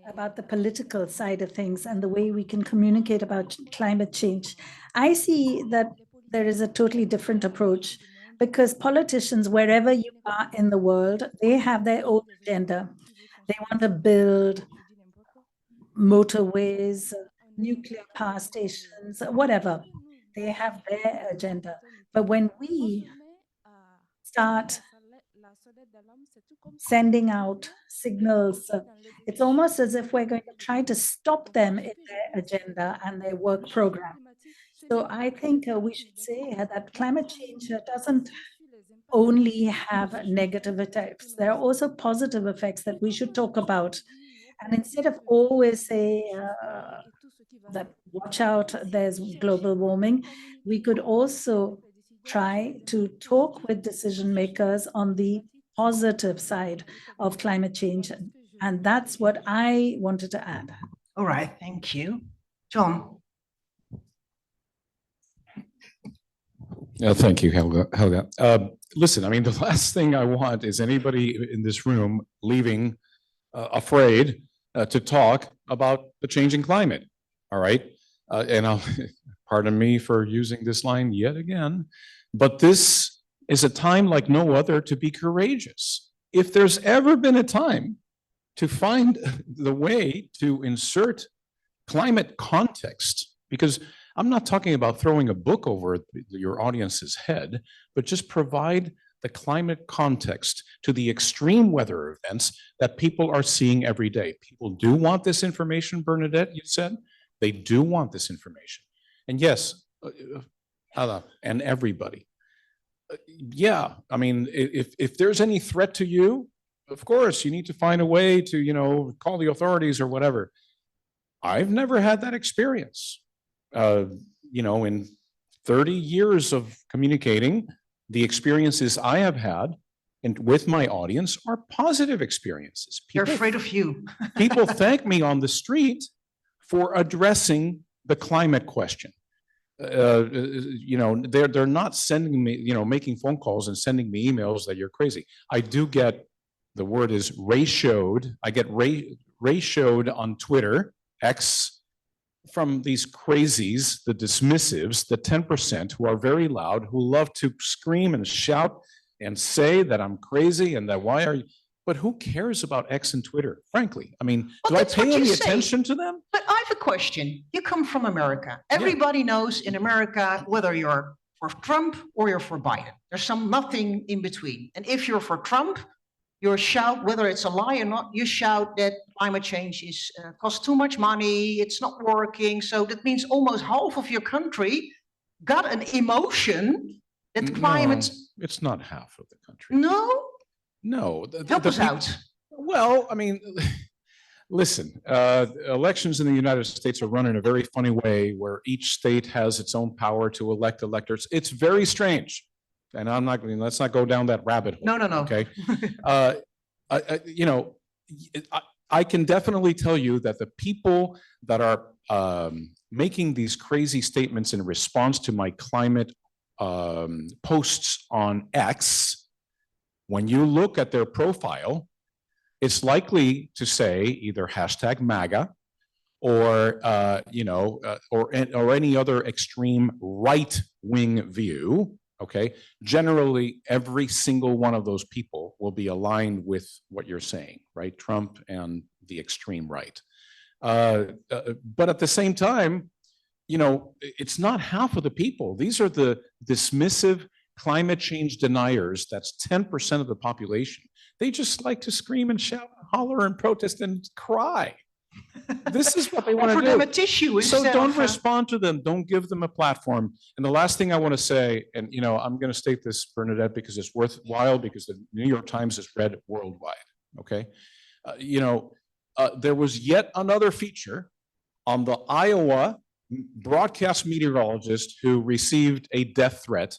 about the political side of things and the way we can communicate about climate change. I see that there is a totally different approach, because politicians, wherever you are in the world, they have their own agenda. They want to build motorways, nuclear power stations, whatever. They have their agenda. But when we start sending out signals, it's almost as if we're going to try to stop them in their agenda and their work program. So I think we should say that climate change doesn't only have negative effects. There are also positive effects that we should talk about. And instead of always say that watch out, there's global warming, we could also try to talk with decision makers on the positive side of climate change. And that's what I wanted to add. All right, thank you. John. Thank you, Helga. Listen, I mean, the last thing I want is anybody in this room leaving afraid to talk about the changing climate, all right? And I'll, pardon me for using this line yet again, but this is a time like no other to be courageous. If there's ever been a time to find the way to insert climate context, because I'm not talking about throwing a book over your audience's head, but just provide the climate context to the extreme weather events that people are seeing every day. People do want this information, Bernadette, you said. They do want this information. And yes, and everybody. Yeah, I mean, if there's any threat to you, of course, you need to find a way to, you know, call the authorities or whatever. I've never had that experience. You know, in 30 years of communicating, the experiences I have had with my audience are positive experiences. They're afraid of you. People thank me on the street for addressing the climate question. You know, they're not sending me, you know, making phone calls and sending me emails that you're crazy. I do get, the word is ratioed. I get ratioed on Twitter, X, from these crazies, the dismissives, the 10% who are very loud, who love to scream and shout and say that I'm crazy and that why are you, but who cares about X and Twitter, frankly? I mean, do I pay any attention to them? But I have a question. You come from America. Everybody knows in America whether you're for Trump or you're for Biden. There's nothing in between. And if you're for Trump, shout, whether it's a lie or not, you shout that climate change is costs too much money, it's not working. So that means almost half of your country got an emotion that climate. No, it's not half of the country. No? No. Help us out. Well, I mean, listen, elections in the United States are run in a very funny way where each state has its own power to elect electors. It's very strange. And I'm not going, let's not go down that rabbit hole. No. Okay. You know, I can definitely tell you that the people that are making these crazy statements in response to my climate posts on X, when you look at their profile, it's likely to say either hashtag MAGA or, you know, or any other extreme right-wing view. Okay. Generally, every single one of those people will be aligned with what you're saying, right? Trump and the extreme right. But at the same time, you know, it's not half of the people. These are the dismissive climate change deniers. That's 10% of the population. They just like to scream and shout, and holler and protest and cry. This is what they want to do. Offer them a tissue. So don't respond to them. Don't give them a platform. And the last thing I want to say, and you know, I'm going to state this, Bernadette, because it's worthwhile, because the New York Times is read worldwide. Okay, you know, there was yet another feature on the Iowa broadcast meteorologist who received a death threat,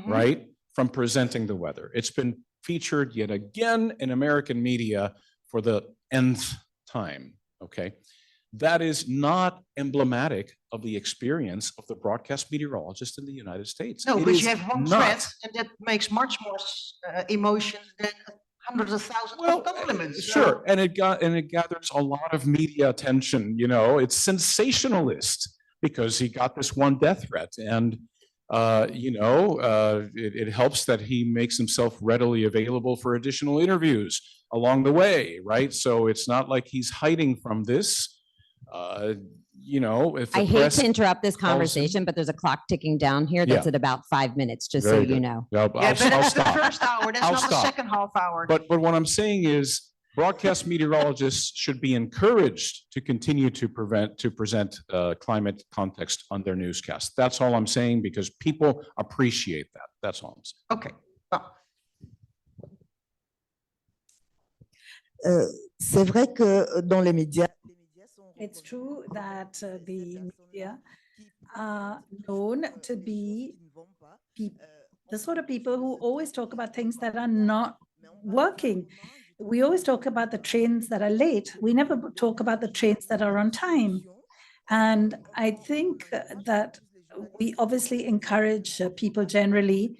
right, from presenting the weather. It's been featured yet again in American media for the nth time. Okay, that is not emblematic of the experience of the broadcast meteorologist in the United States. No, It but is you have one not. threat, and that makes much more emotion than hundreds of thousands of compliments. Sure, and it gathers a lot of media attention. You know, it's sensationalist because he got this one death threat, and you know, it helps that he makes himself readily available for additional interviews along the way, right? So it's not like he's hiding from this. You know, if the I hate press to interrupt this calls him- conversation, but there's a clock ticking down here that's Yeah. at about 5 minutes, just Very so you good. know. Yeah, Yeah, but I'll that's the stop. first hour. That's I'll not the stop. second half hour. But what I'm saying is broadcast meteorologists should be encouraged to continue to present climate context on their newscast. That's all I'm saying, because people appreciate that. That's all I'm saying. Okay. C'est vrai que dans les médias, It's true that the media are known to be the sort of people who always talk about things that are not working. We always talk about the trains that are late. We never talk about the trains that are on time. And I think that we obviously encourage people generally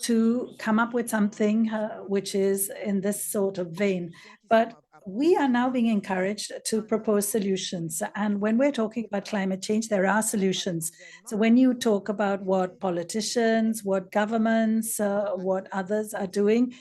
to come up with something which is in this sort of vein. But we are now being encouraged to propose solutions. And when we're talking about climate change, there are solutions. So when you talk about what politicians, what governments, what others are doing,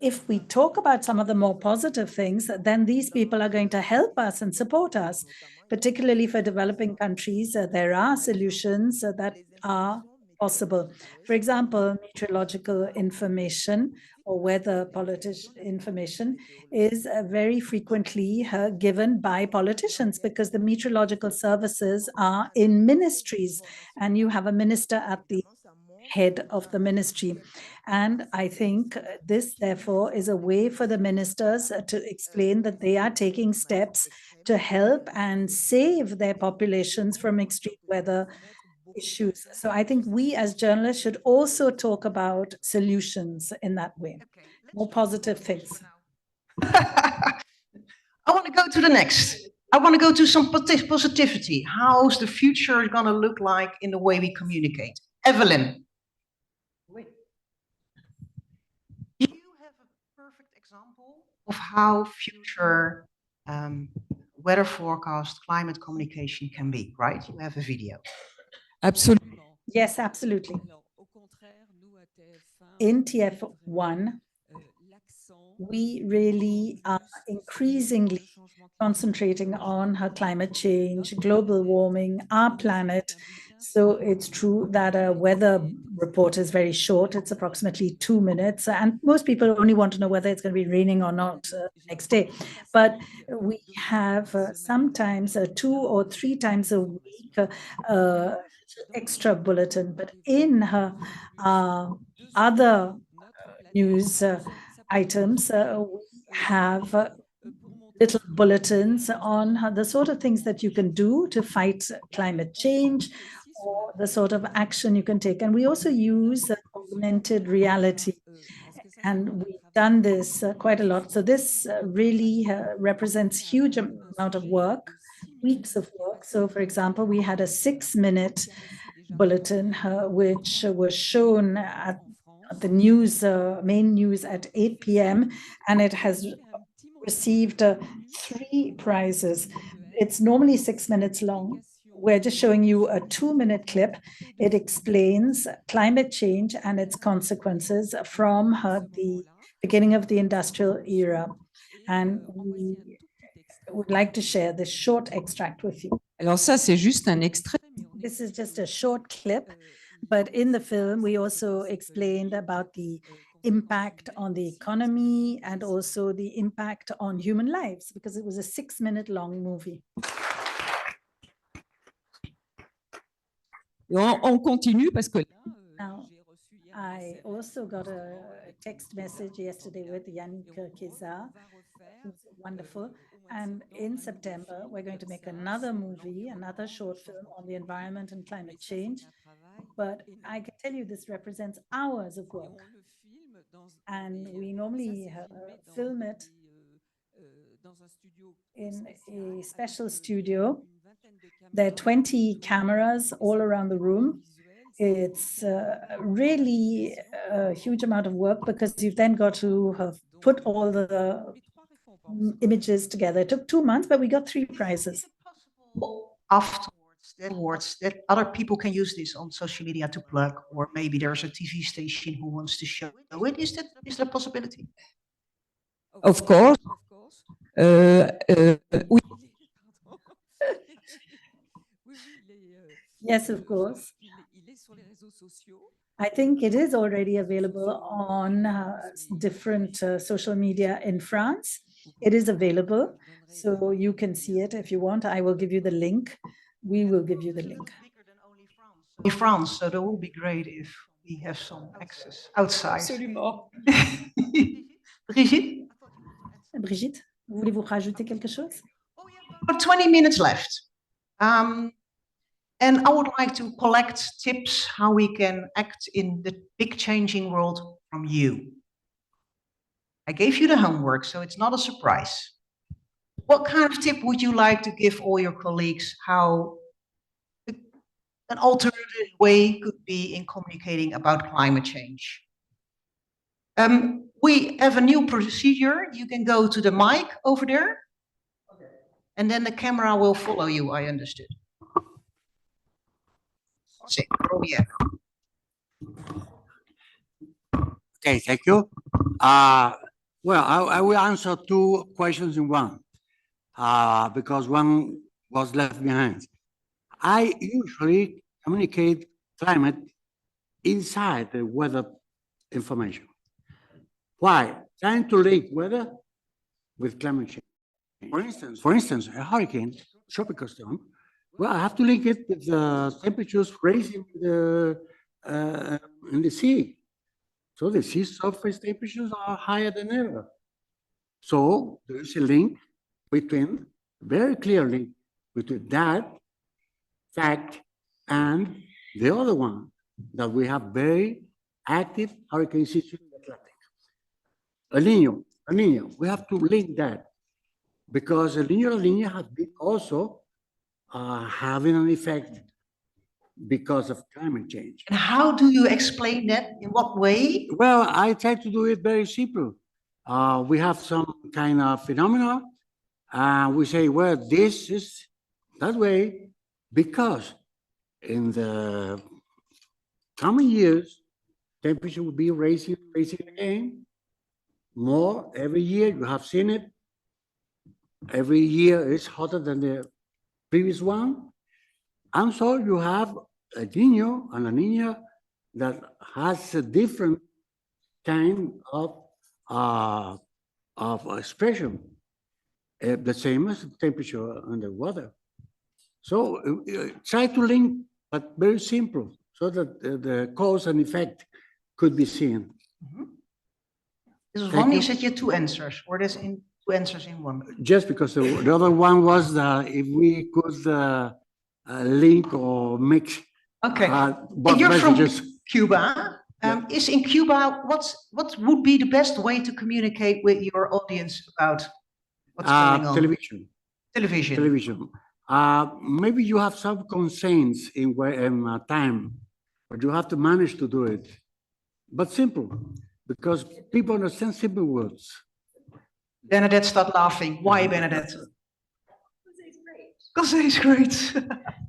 if we talk about some of the more positive things, then these people are going to help us and support us, particularly for developing countries. There are solutions that are possible. For example, meteorological information or weather information is very frequently given by politicians, because the meteorological services are in ministries and you have a minister at the head of the ministry. And I think this, therefore, is a way for the ministers to explain that they are taking steps to help and save their populations from extreme weather issues. So I think we as journalists should also talk about solutions in that way, more positive things. I want to go to the next. I want to go to some positivity. How's the future going to look like in the way we communicate? Evelyne. Do you have a perfect example of how future weather forecast, climate communication can be, right? You have a video. Absolutely. Yes, absolutely. In TF1, we really are increasingly concentrating on how climate change, global warming, our planet, So it's true that a weather report is very short. It's approximately 2 minutes. And most people only want to know whether it's going to be raining or not next day. But we have sometimes 2 or 3 times a week extra bulletin. But in her other news items, we have little bulletins on the sort of things that you can do to fight climate change, or the sort of action you can take. And we also use augmented reality. And we've done this quite a lot. So this really represents huge amount of work, weeks of work. So for example, we had a 6-minute bulletin, which was shown at the news, main news at 8 p.m. And it has received 3 prizes. It's normally 6 minutes long. We're just showing you a 2-minute clip. It explains climate change and its consequences from the beginning of the industrial era. And we would like to share this short extract with you. Alors ça, c'est juste un extrait. This is just a short clip, but in the film, we also explained about the impact on the economy and also the impact on human lives, because it was a 6-minute long movie. On continue parce que Now, I also got a text message yesterday with Yannick Keza, who's wonderful. And in September, we're going to make another movie, another short film on the environment and climate change. But I can tell you this represents hours of work. And we normally film it in a special studio. There are 20 cameras all around the room. It's really a huge amount of work because you've then got to put all the images together. It took 2 months, but we got 3 prizes. Afterwards, that other people can use this on social media to plug, or maybe there's a TV station who wants to show it. Is that a possibility? Of course. Oui. Yes, of course. I think it is already available on different social media in France. It is available, so you can see it if you want. I will give you the link. We will give you the link. In France, so that would be great if we have some access outside. Absolument. Brigitte? Brigitte, voulez-vous rajouter quelque chose? About 20 minutes left. And I would like to collect tips how we can act in the big changing world from you. I gave you the homework, so it's not a surprise. What kind of tip would you like to give all your colleagues how an alternative way could be in communicating about climate change? We have a new procedure. You can go to the mic over there, and then the camera will follow you, I understood. Okay, thank you. Well, I will answer 2 questions in one, because one was left behind. I usually communicate climate inside the weather information. Why? Trying to link weather with climate change. For instance, a hurricane, tropical storm, well, I have to link it with the temperatures rising in the sea. So the sea surface temperatures are higher than ever. So there is a link between, very clear link between that fact and the other one, that we have very active hurricane season in the Atlantic. El Niño, we have to link that, because El Niño has been also having an effect because of climate change. And how do you explain that? In what way? Well, I try to do it very simple. We have some kind of phenomena. We say, well, this is that way because in the coming years, temperature will be rising again. More every year, you have seen it. Every year is hotter than the previous one. And so you have a niño and a niña that has a different kind of expression, the same as temperature and the weather. So try to link, but very simple, so that the cause and effect could be seen. This is Thank one, you you. said you had two answers, or there's in two answers in one. Just because the other one was if we could link or mix. Okay. Both And you're messages. from Cuba. Is in Cuba, what would be the best way to communicate with your audience about what's going on? Television. Television. Television. Maybe you have some constraints in time, but you have to manage to do it. But simple, because people understand simple words. Bernadette start laughing. Why, Bernadette? Because he's great.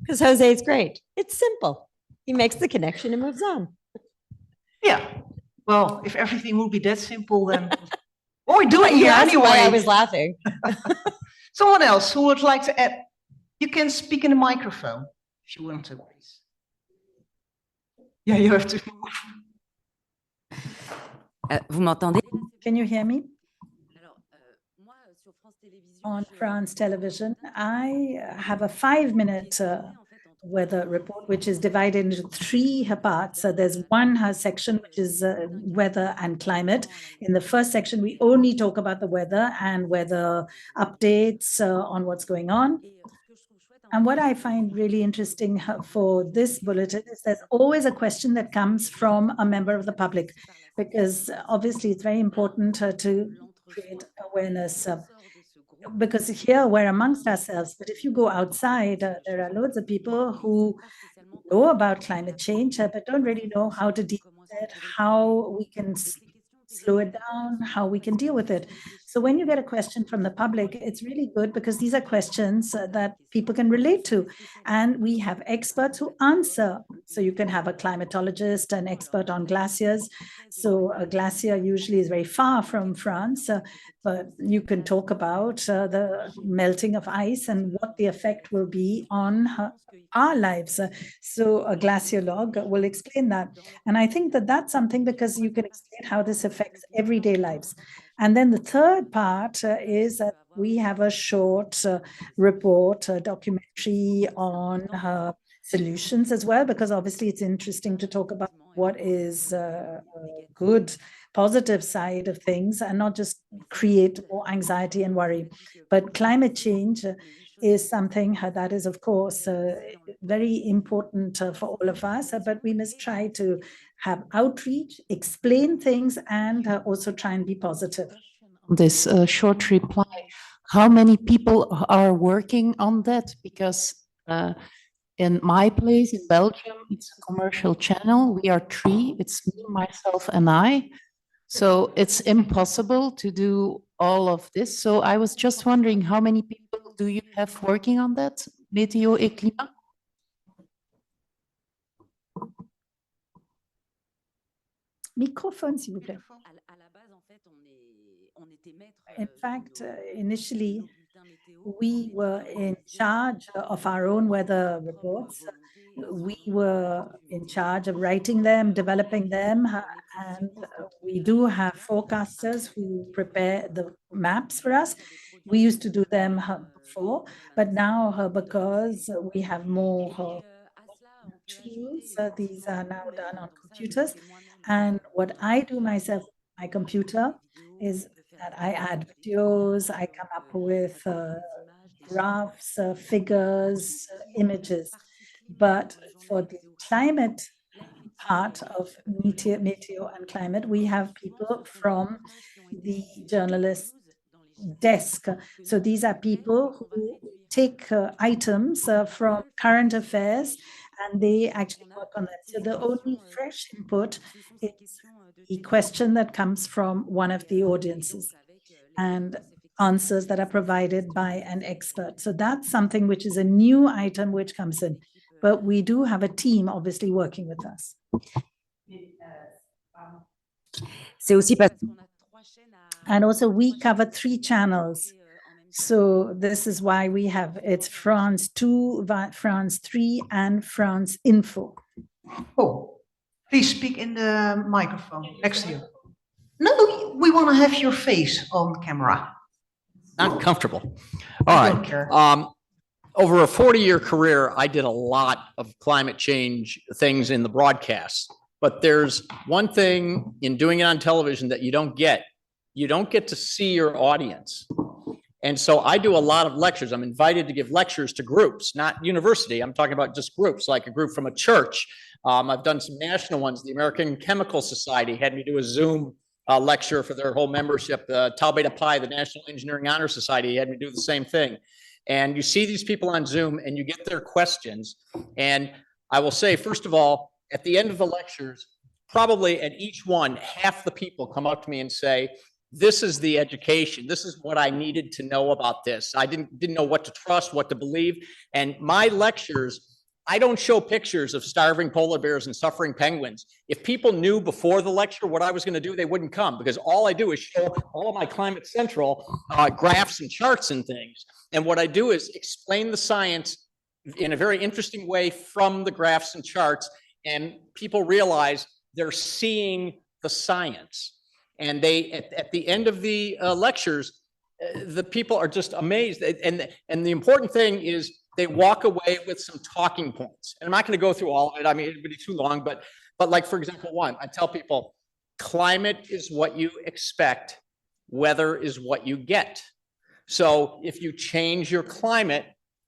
Because Jose is great. It's simple. He makes the connection and moves on. Yeah. Well, if everything would be that simple, then what are we doing here That's anyway? why I was laughing. Someone else who would like to add? You can speak in the microphone if you want to, please. Yeah, you have to. Vous m'entendez? Can you hear me? On France Television, I have a 5-minute weather report, which is divided into 3 parts. So there's one section, which is weather and climate. In the first section, we only talk about the weather and weather updates on what's going on. And what I find really interesting for this bulletin is there's always a question that comes from a member of the public, because obviously it's very important to create awareness. Because here we're amongst ourselves, but if you go outside, there are loads of people who know about climate change, but don't really know how to deal with it, how we can slow it down, how we can deal with it. So when you get a question from the public, it's really good because these are questions that people can relate to. And we have experts who answer. So you can have a climatologist, an expert on glaciers. So a glacier usually is very far from France, but you can talk about the melting of ice and what the effect will be on our lives. So a glaciolog will explain that. And I think that that's something because you can explain how this affects everyday lives. And then the third part is that we have a short report, a documentary on solutions as well, because obviously it's interesting to talk about what is a good, positive side of things and not just create more anxiety and worry. But climate change is something that is, of course, very important for all of us, but we must try to have outreach, explain things, and also try and be positive. This short reply, how many people are working on that? Because in my place in Belgium, it's a commercial channel. We are 3, it's me, myself, and I. So it's impossible to do all of this. So I was just wondering, how many people do you have working on that? Météo et climat? Microphone, s'il vous plaît. In fact, initially, we were in charge of our own weather reports. We were in charge of writing them, developing them, and we do have forecasters who prepare the maps for us. We used to do them before, but now because we have more tools, these are now done on computers. And what I do myself, my computer, is that I add videos, I come up with graphs, figures, images. But for the climate part of Meteo and climate, we have people from the journalist desk. So these are people who take items from current affairs and they actually work on that. So the only fresh input is the question that comes from one of the audiences and answers that are provided by an expert. So that's something which is a new item which comes in. But we do have a team obviously working with us. And also we cover 3 channels. So this is why we have, it's France 2, France 3, and France Info. Oh, please speak in the microphone next to you. No, we want to have your face on camera. Not comfortable. I All don't right. care. Over a 40-year career, I did a lot of climate change things in the broadcast. But there's one thing in doing it on television that you don't get. You don't get to see your audience. And so I do a lot of lectures. I'm invited to give lectures to groups, not university. I'm talking about just groups, like a group from a church. I've done some national ones. The American Chemical Society had me do a Zoom lecture for their whole membership. The Tau Beta Pi, the National Engineering Honor Society, had me do the same thing. And you see these people on Zoom and you get their questions. And I will say, first of all, at the end of the lectures, probably at each one, half the people come up to me and say, this is the education. This is what I needed to know about this. I didn't know what to trust, what to believe. And my lectures, I don't show pictures of starving polar bears and suffering penguins. If people knew before the lecture what I was going to do, they wouldn't come, because all I do is show all of my Climate Central graphs and charts and things. And what I do is explain the science in a very interesting way from the graphs and charts, and people realize they're seeing the science. And they, at the end of the lectures, the people are just amazed. And the important thing is they walk away with some talking points. And I'm not going to go through all of it. I mean, it'd be too long, but like, for example, one, I tell people, climate is what you expect, weather is what you get. So if you change your climate,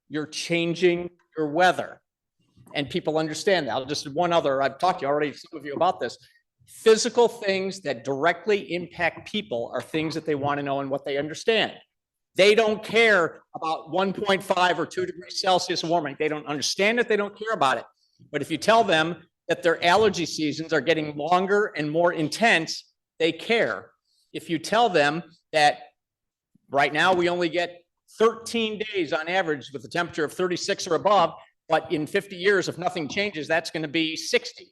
you're changing your weather. And people understand that. I'll just one other, I've talked to you already, some of you about this. Physical things that directly impact people are things that they want to know and what they understand. They don't care about 1.5 or 2 degrees Celsius warming. They don't understand it. They don't care about it. But if you tell them that their allergy seasons are getting longer and more intense, they care. If you tell them that right now we only get 13 days on average with a temperature of 36 or above, but in 50 years, if nothing changes, that's going to be 60.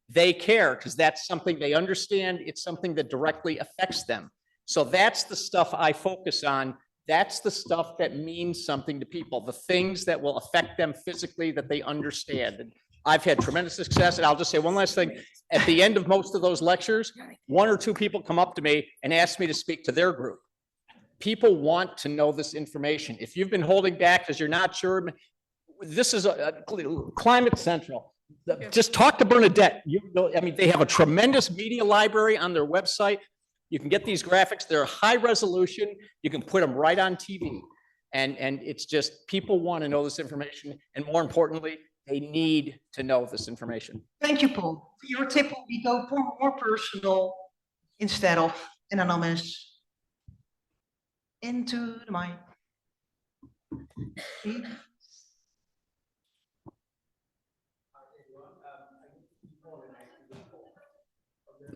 They care because that's something they understand. It's something that directly affects them. So that's the stuff I focus on. That's the stuff that means something to people, the things that will affect them physically that they understand. And I've had tremendous success. And I'll just say one last thing. At the end of most of those lectures, 1 or 2 people come up to me and ask me to speak to their group. People want to know this information. If you've been holding back because you're not sure, this is a Climate Central. Just talk to Bernadette. I mean, they have a tremendous media library on their website. You can get these graphics. They're high resolution. You can put them right on TV. And it's just, people want to know this information. And more importantly, they need to know this information. Thank you, Paul. Your tip will be go more personal instead of anonymous. Into the mic.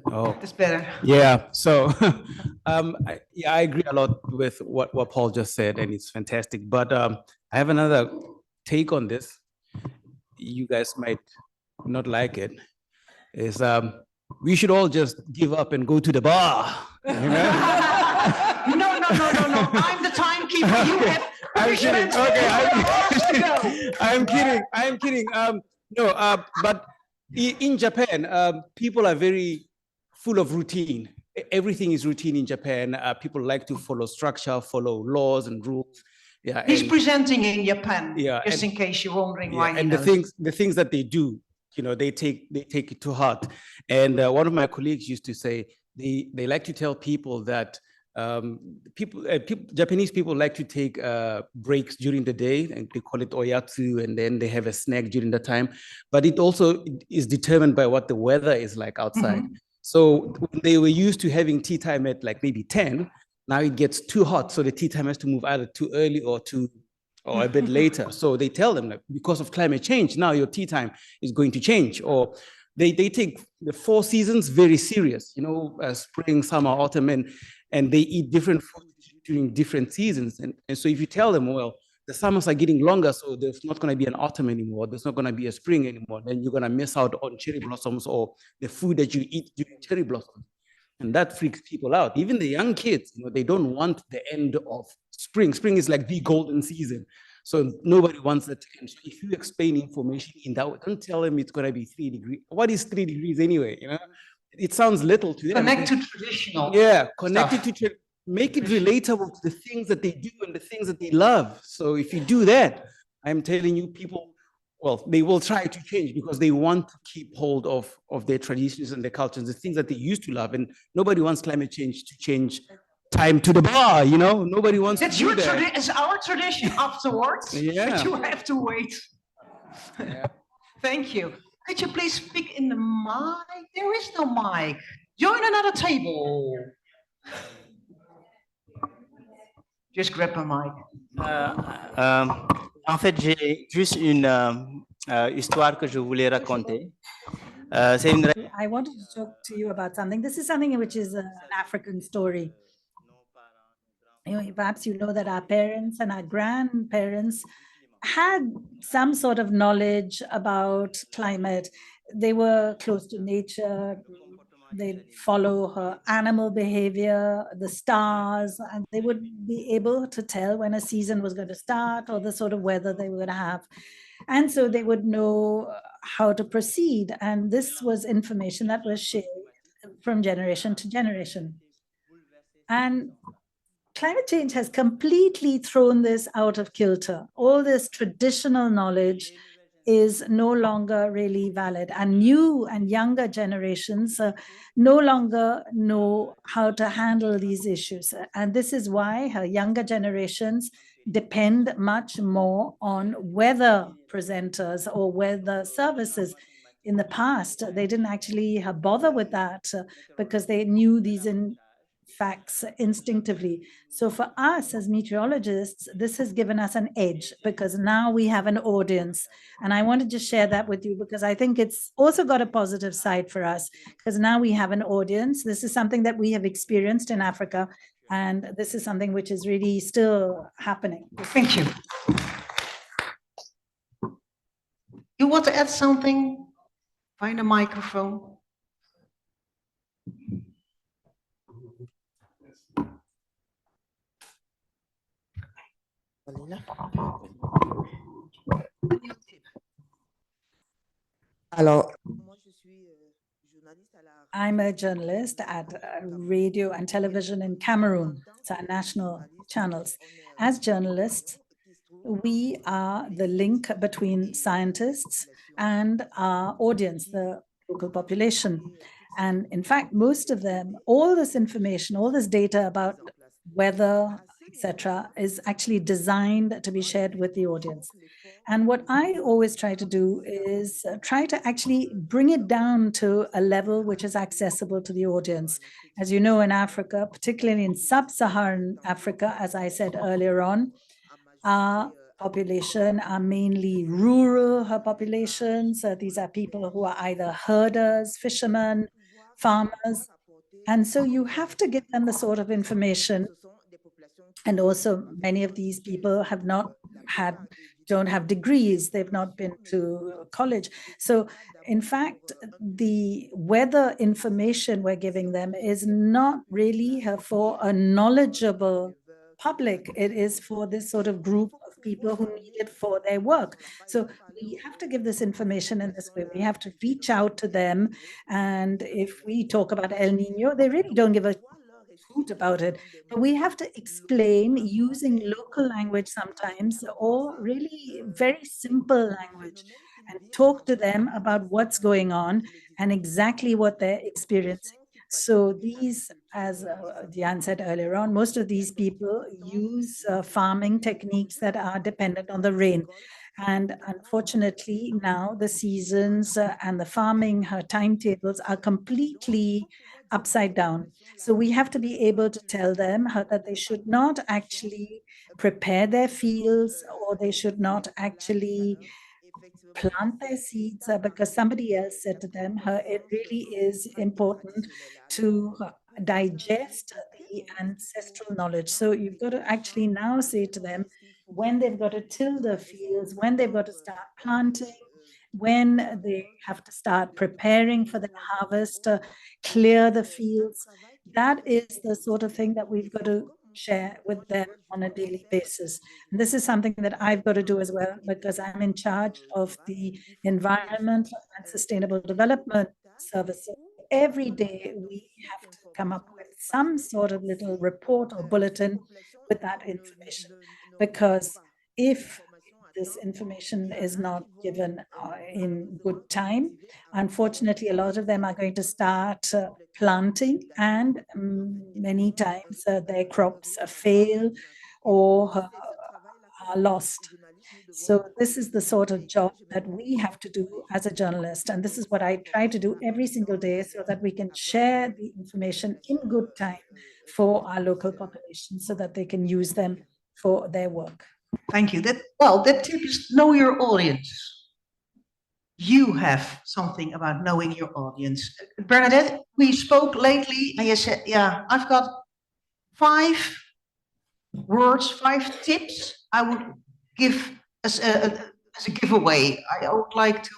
Oh, it's better. Yeah. So, I agree a lot with what Paul just said, and it's fantastic. But I have another take on this. You guys might not like it. Is we should all just give up and go to the bar. You know? No. I'm the timekeeper. You have. I'm kidding. Okay, I'm kidding. No, but in Japan, people are very full of routine. Everything is routine in Japan. People like to follow structure, follow laws and rules. Yeah. He's presenting in Japan. Yeah. Just in case you're wondering why. And the things that they do, you know, they take it to heart. And one of my colleagues used to say they like to tell people that Japanese people like to take breaks during the day, and they call it oyatsu, and then they have a snack during the time. But it also is determined by what the weather is like outside. Mm-hmm. So they were used to having tea time at like maybe 10. Now it gets too hot, so the tea time has to move either too early or a bit later. So they tell them, like, because of climate change, now your tea time is going to change. Or they take the 4 seasons very serious, you know, spring, summer, autumn, and they eat different food during different seasons. And so if you tell them, well, the summers are getting longer, so there's not going to be an autumn anymore, there's not going to be a spring anymore, then you're going to miss out on cherry blossoms or the food that you eat during cherry blossoms. And that freaks people out. Even the young kids, they don't want the end of spring. Spring is like the golden season. So nobody wants that to end. So if you explain information in that way, don't tell them it's going to be 3 degrees. What is 3 degrees anyway? It sounds little to them. Connect to traditional. Yeah, connect it stuff. to, make it relatable to the things that they do and the things that they love. So if you do that, I'm telling you, people, well, they will try to change because they want to keep hold of their traditions and their cultures, the things that they used to love. And nobody wants climate change to change time to the bar, Nobody wants It's to do your that. it's our tradition afterwards. Yeah. But you have to wait. Yeah. Thank you. Could you please speak in the mic? There is no mic. Join another table. Just grab a mic. En fait, j'ai juste une histoire que je voulais raconter. C'est une... I wanted to talk to you about something. This is something which is an African story. Perhaps you know that our parents and our grandparents had some sort of knowledge about climate. They were close to nature. They'd follow her animal behavior, the stars, and they would be able to tell when a season was going to start or the sort of weather they were going to have. And so they would know how to proceed. And this was information that was shared from generation to generation. And climate change has completely thrown this out of kilter. All this traditional knowledge is no longer really valid, and new and younger generations no longer know how to handle these issues. And this is why younger generations depend much more on weather presenters or weather services. In the past, they didn't actually bother with that because they knew these facts instinctively. So for us as meteorologists, this has given us an edge because now we have an audience. And I wanted to share that with you because I think it's also got a positive side for us because now we have an audience. This is something that we have experienced in Africa, and this is something which is really still happening. Thank you. You want to add something? Find a microphone. I'm a journalist at radio and television in Cameroon. It's our national channels. As journalists, we are the link between scientists and our audience, the local population. And in fact, most of them, all this information, all this data about weather, etc., is actually designed to be shared with the audience. And what I always try to do is try to actually bring it down to a level which is accessible to the audience. As you know, in Africa, particularly in sub-Saharan Africa, as I said earlier on, our population are mainly rural populations. These are people who are either herders, fishermen, farmers. And so you have to give them the sort of information. And also many of these people have not had, don't have degrees, they've not been to college. So in fact, the weather information we're giving them is not really for a knowledgeable public. It is for this sort of group of people who need it for their work. So we have to give this information in this way. We have to reach out to them. And if we talk about El Nino, they really don't give a hoot about it. But we have to explain using local language sometimes, or really very simple language, and talk to them about what's going on and exactly what they're experiencing. So these, as Diane said earlier on, most of these people use farming techniques that are dependent on the rain. And unfortunately, now the seasons and the farming timetables are completely upside down. So we have to be able to tell them that they should not actually prepare their fields, or they should not actually plant their seeds because somebody else said to them, it really is important to digest the ancestral knowledge. So you've got to actually now say to them when they've got to till the fields, when they've got to start planting, when they have to start preparing for the harvest, clear the fields. that is the sort of thing that we've got to share with them on a daily basis. And this is something that I've got to do as well, because I'm in charge of the environmental and sustainable development services. Every day we have to come up with some sort of little report or bulletin with that information, because if this information is not given in good time, unfortunately, a lot of them are going to start planting, and many times their crops fail or are lost. So this is the sort of job that we have to do as a journalist. And this is what I try to do every single day, so that we can share the information in good time for our local population, so that they can use them for their work. Thank you. That tip is know your audience. You have something about knowing your audience. Bernadette, we spoke lately and you said, yeah, I've got 5 words, 5 tips I would give as a giveaway. I would like to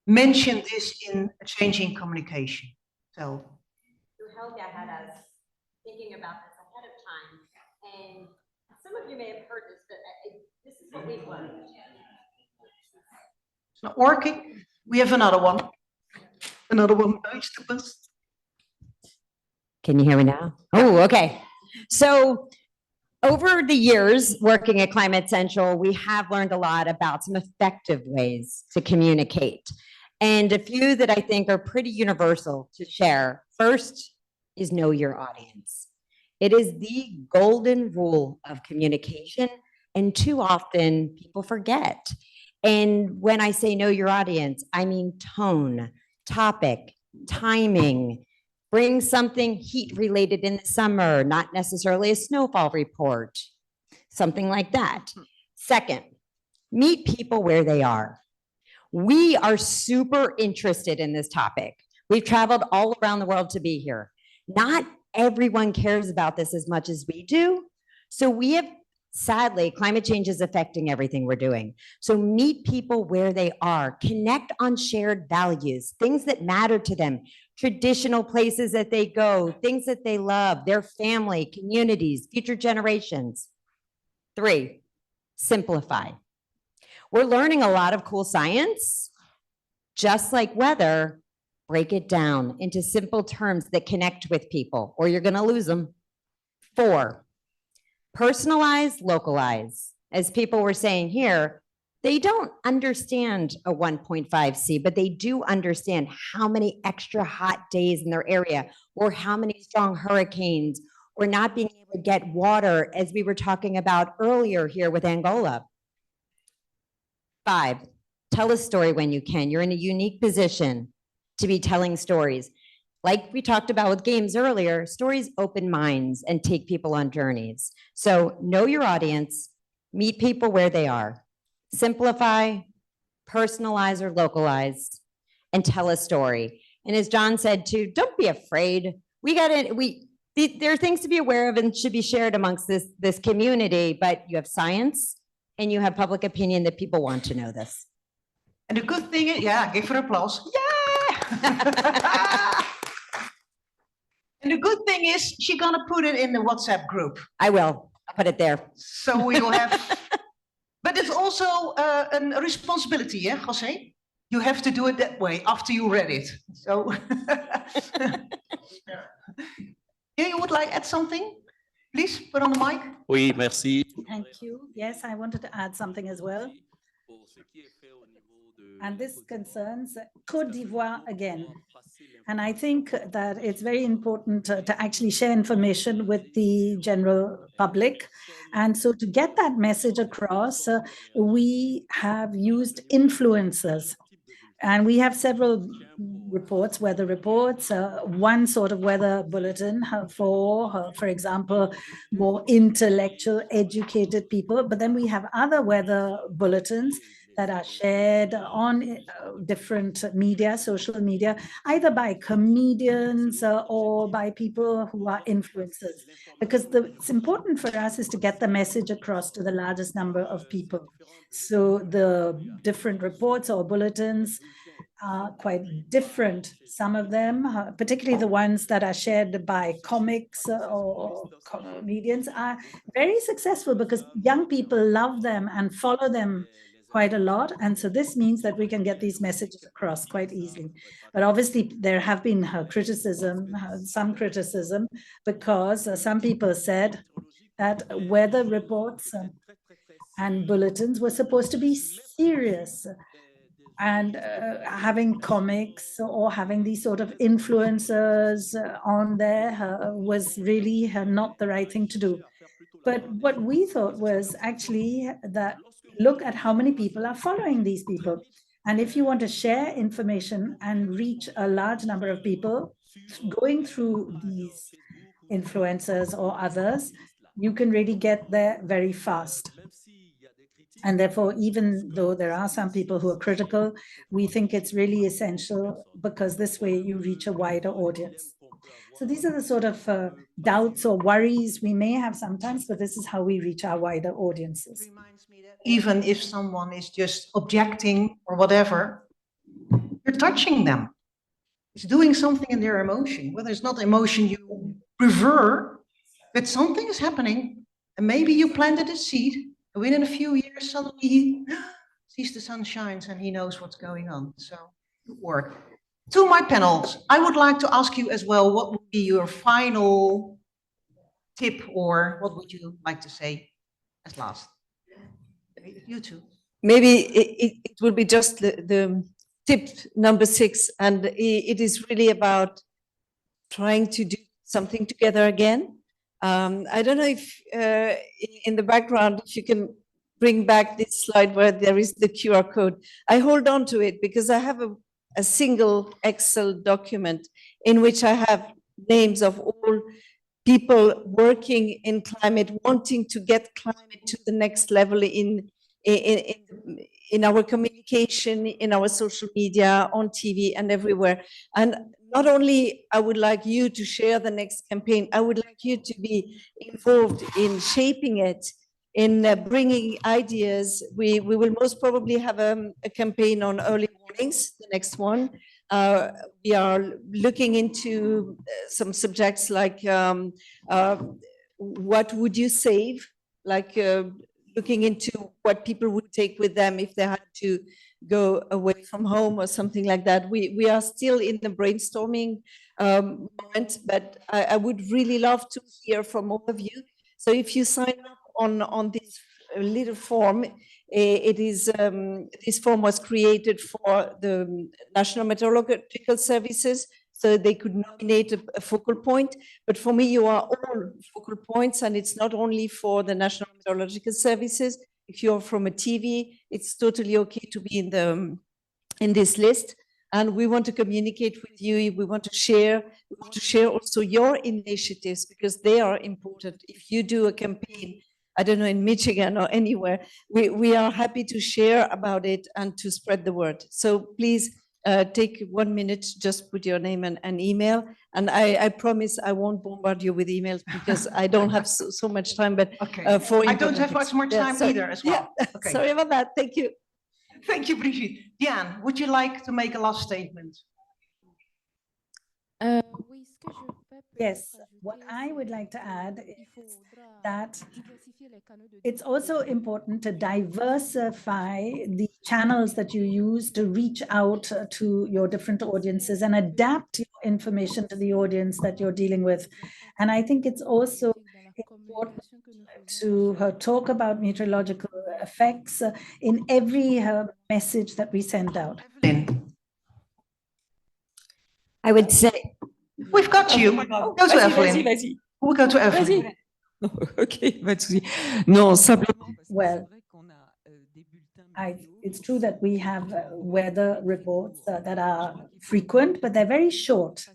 mention this in changing communication. So Helga had us thinking about this ahead of time, and some of you may have heard this, but this is what we've learned. It's not working. We have another one. Another one. Can you hear me now? Oh, okay. So over the years working at Climate Central, we have learned a lot about some effective ways to communicate. And a few that I think are pretty universal to share. First is know your audience. It is the golden rule of communication, and too often people forget. And when I say know your audience, I mean tone, topic, timing. Bring something heat related in the summer, not necessarily a snowfall report, something like that. Second, meet people where they are. We are super interested in this topic. We've traveled all around the world to be here. Not everyone cares about this as much as we do. So we have, sadly, climate change is affecting everything we're doing. So meet people where they are, connect on shared values, things that matter to them, traditional places that they go, things that they love, their family, communities, future generations. 3, simplify. We're learning a lot of cool science, just like weather. Break it down into simple terms that connect with people, or you're going to lose them. 4, personalize, localize. As people were saying here, they don't understand a 1.5C, but they do understand how many extra hot days in their area, or how many strong hurricanes, or not being able to get water, as we were talking about earlier here with Angola. 5, tell a story when you can. You're in a unique position to be telling stories. Like we talked about with games earlier, stories open minds and take people on journeys. So know your audience, meet people where they are. Simplify, personalize or localize, and tell a story. And as John said too, don't be afraid. There are things to be aware of and should be shared amongst this community, but you have science and you have public opinion that people want to know this. And the good thing is, yeah, give her applause. Yeah! And the good thing is, she's gonna put it in the WhatsApp group. I will. I'll put it there. So we will have. But it's also a responsibility, yeah, Jose? You have to do it that way after you read it. So, yeah, you would like to add something? Please put on the mic. Oui, merci. Thank you. Yes, I wanted to add something as well. And this concerns Côte d'Ivoire again. And I think that it's very important to actually share information with the general public. And so to get that message across, we have used influencers. And we have several reports, weather reports, one sort of weather bulletin for example, more intellectual, educated people. But then we have other weather bulletins that are shared on different media, social media, either by comedians or by people who are influencers. Because it's important for us is to get the message across to the largest number of people. So the different reports or bulletins are quite different. Some of them, particularly the ones that are shared by comics or comedians, are very successful because young people love them and follow them quite a lot. And so this means that we can get these messages across quite easily. But obviously there have been some criticism, because some people said that weather reports and bulletins were supposed to be serious, and having comics or having these sort of influencers on there was really not the right thing to do. But what we thought was actually that look at how many people are following these people. And if you want to share information and reach a large number of people going through these influencers or others, you can really get there very fast. And therefore, even though there are some people who are critical, we think it's really essential because this way you reach a wider audience. So these are the sort of doubts or worries we may have sometimes, but this is how we reach our wider audiences. Even if someone is just objecting or whatever, you're touching them. It's doing something in their emotion, whether it's not emotion you prefer, but something is happening, and maybe you planted a seed, and within a few years, suddenly he sees the sun shines and he knows what's going on. So good work. To my panels, I would like to ask you as well, what would be your final tip, or what would you like to say as last? You two. Maybe it will be just the tip number 6, and it is really about trying to do something together again. I don't know if in the background, if you can bring back this slide where there is the QR code. I hold on to it because I have a single Excel document in which I have names of all people working in climate, wanting to get climate to the next level in our communication, in our social media, on TV and everywhere. And not only I would like you to share the next campaign, I would like you to be involved in shaping it, in bringing ideas. We will most probably have a campaign on early warnings, the next one. We are looking into some subjects like what would you save, like looking into what people would take with them if they had to go away from home or something like that. We are still in the brainstorming moment, but I would really love to hear from all of you. So if you sign up on this little form, it is this form was created for the National Meteorological Services, so they could nominate a focal point. But for me, you are all focal points, and it's not only for the National Meteorological Services. If you're from a TV, it's totally okay to be in this list. And we want to communicate with you. We want to share also your initiatives, because they are important. If you do a campaign, I don't know, in Michigan or anywhere, we are happy to share about it and to spread the word. So please take 1 minute, just put your name and email. And I promise I won't bombard you with emails because I don't have so much time, but okay. for I don't have much more time either as well. Yeah. Okay. Sorry about that. Thank you. Thank you, Brigitte. Diane, would you like to make a last statement? Yes, what I would like to add is that it's also important to diversify the channels that you use to reach out to your different audiences and adapt your information to the audience that you're dealing with. And I think it's also important to talk about meteorological effects in every message that we send out. I would say, we've got you. Go to Evelyne. We'll go to Evelyne. Ok, pas de souci. Non, simplement. Well, it's true that we have weather reports that are frequent, but they're very short.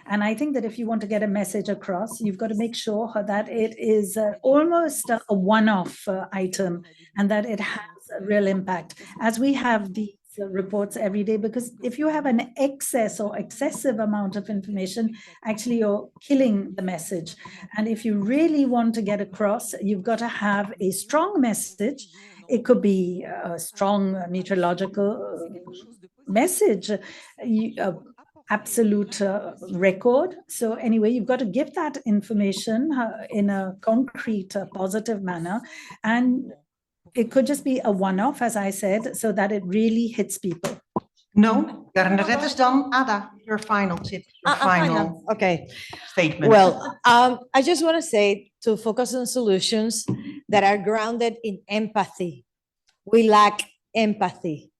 And I think that if you want to get a message across, you've got to make sure that it is almost a one-off item and that it has a real impact. As we have these reports every day, because if you have an excess or excessive amount of information, actually you're killing the message. And if you really want to get across, you've got to have a strong message. It could be a strong meteorological message, absolute record. So anyway, you've got to give that information in a concrete, positive manner. And it could just be a one-off, as I said, so that it really hits people. No, Bernadette is done. Ada, your final tip, your final Okay. statement. Well, I just want to say to focus on solutions that are grounded in empathy. We lack empathy.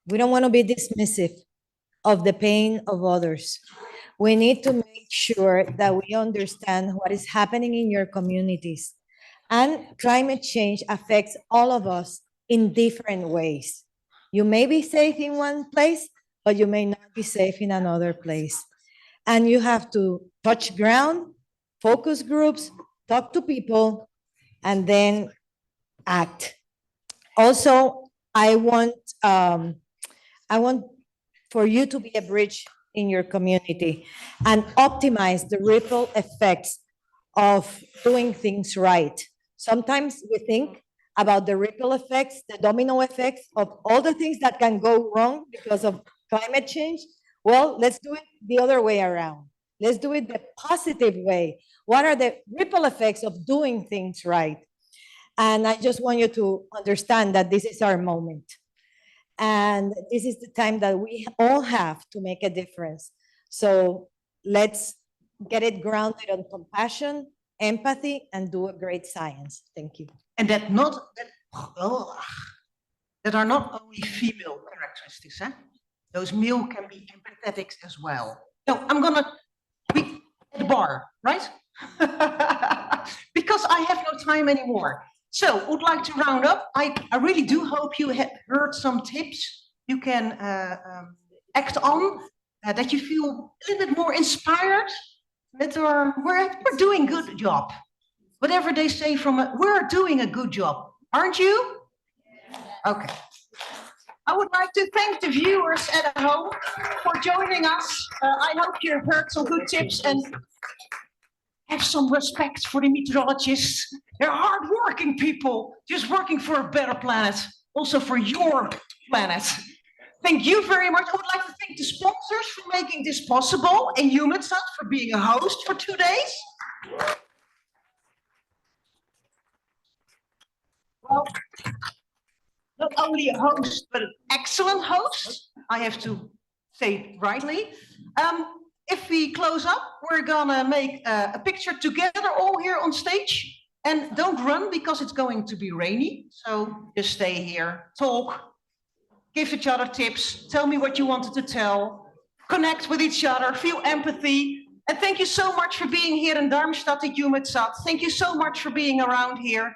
We don't want to be dismissive of the pain of others. We need to make sure that we understand what is happening in your communities. And climate change affects all of us in different ways. You may be safe in one place, but you may not be safe in another place. And you have to touch ground, focus groups, talk to people, and then act. Also, I want for you to be a bridge in your community and optimize the ripple effects of doing things right. Sometimes we think about the ripple effects, the domino effects of all the things that can go wrong because of climate change. Well, let's do it the other way around. Let's do it the positive way. What are the ripple effects of doing things right? And I just want you to understand that this is our moment. And this is the time that we all have to make a difference. So let's get it grounded on compassion, empathy, and do a great science. Thank you. And that are not only female characteristics, eh? Those male can be empathetic as well. No, I'm gonna be at the bar, right? Because I have no time anymore. So would like to round up. I really do hope you have heard some tips you can act on, that you feel a little bit more inspired, that we're doing a good job. Whatever they say we're doing a good job, aren't you? Okay. I would like to thank the viewers at home for joining us. I hope you've heard some good tips and have some respect for the meteorologists. They're hardworking people, just working for a better planet, also for your planet. Thank you very much. I would like to thank the sponsors for making this possible and HUMANZON for being a host for 2 days. Well, not only a host, but an excellent host. I have to say it rightly. If we close up, we're gonna make a picture together all here on stage. And don't run because it's going to be rainy. So just stay here, talk, give each other tips, tell me what you wanted to tell, connect with each other, feel empathy. And thank you so much for being here in Darmstadt at HUMANZON. Thank you so much for being around here.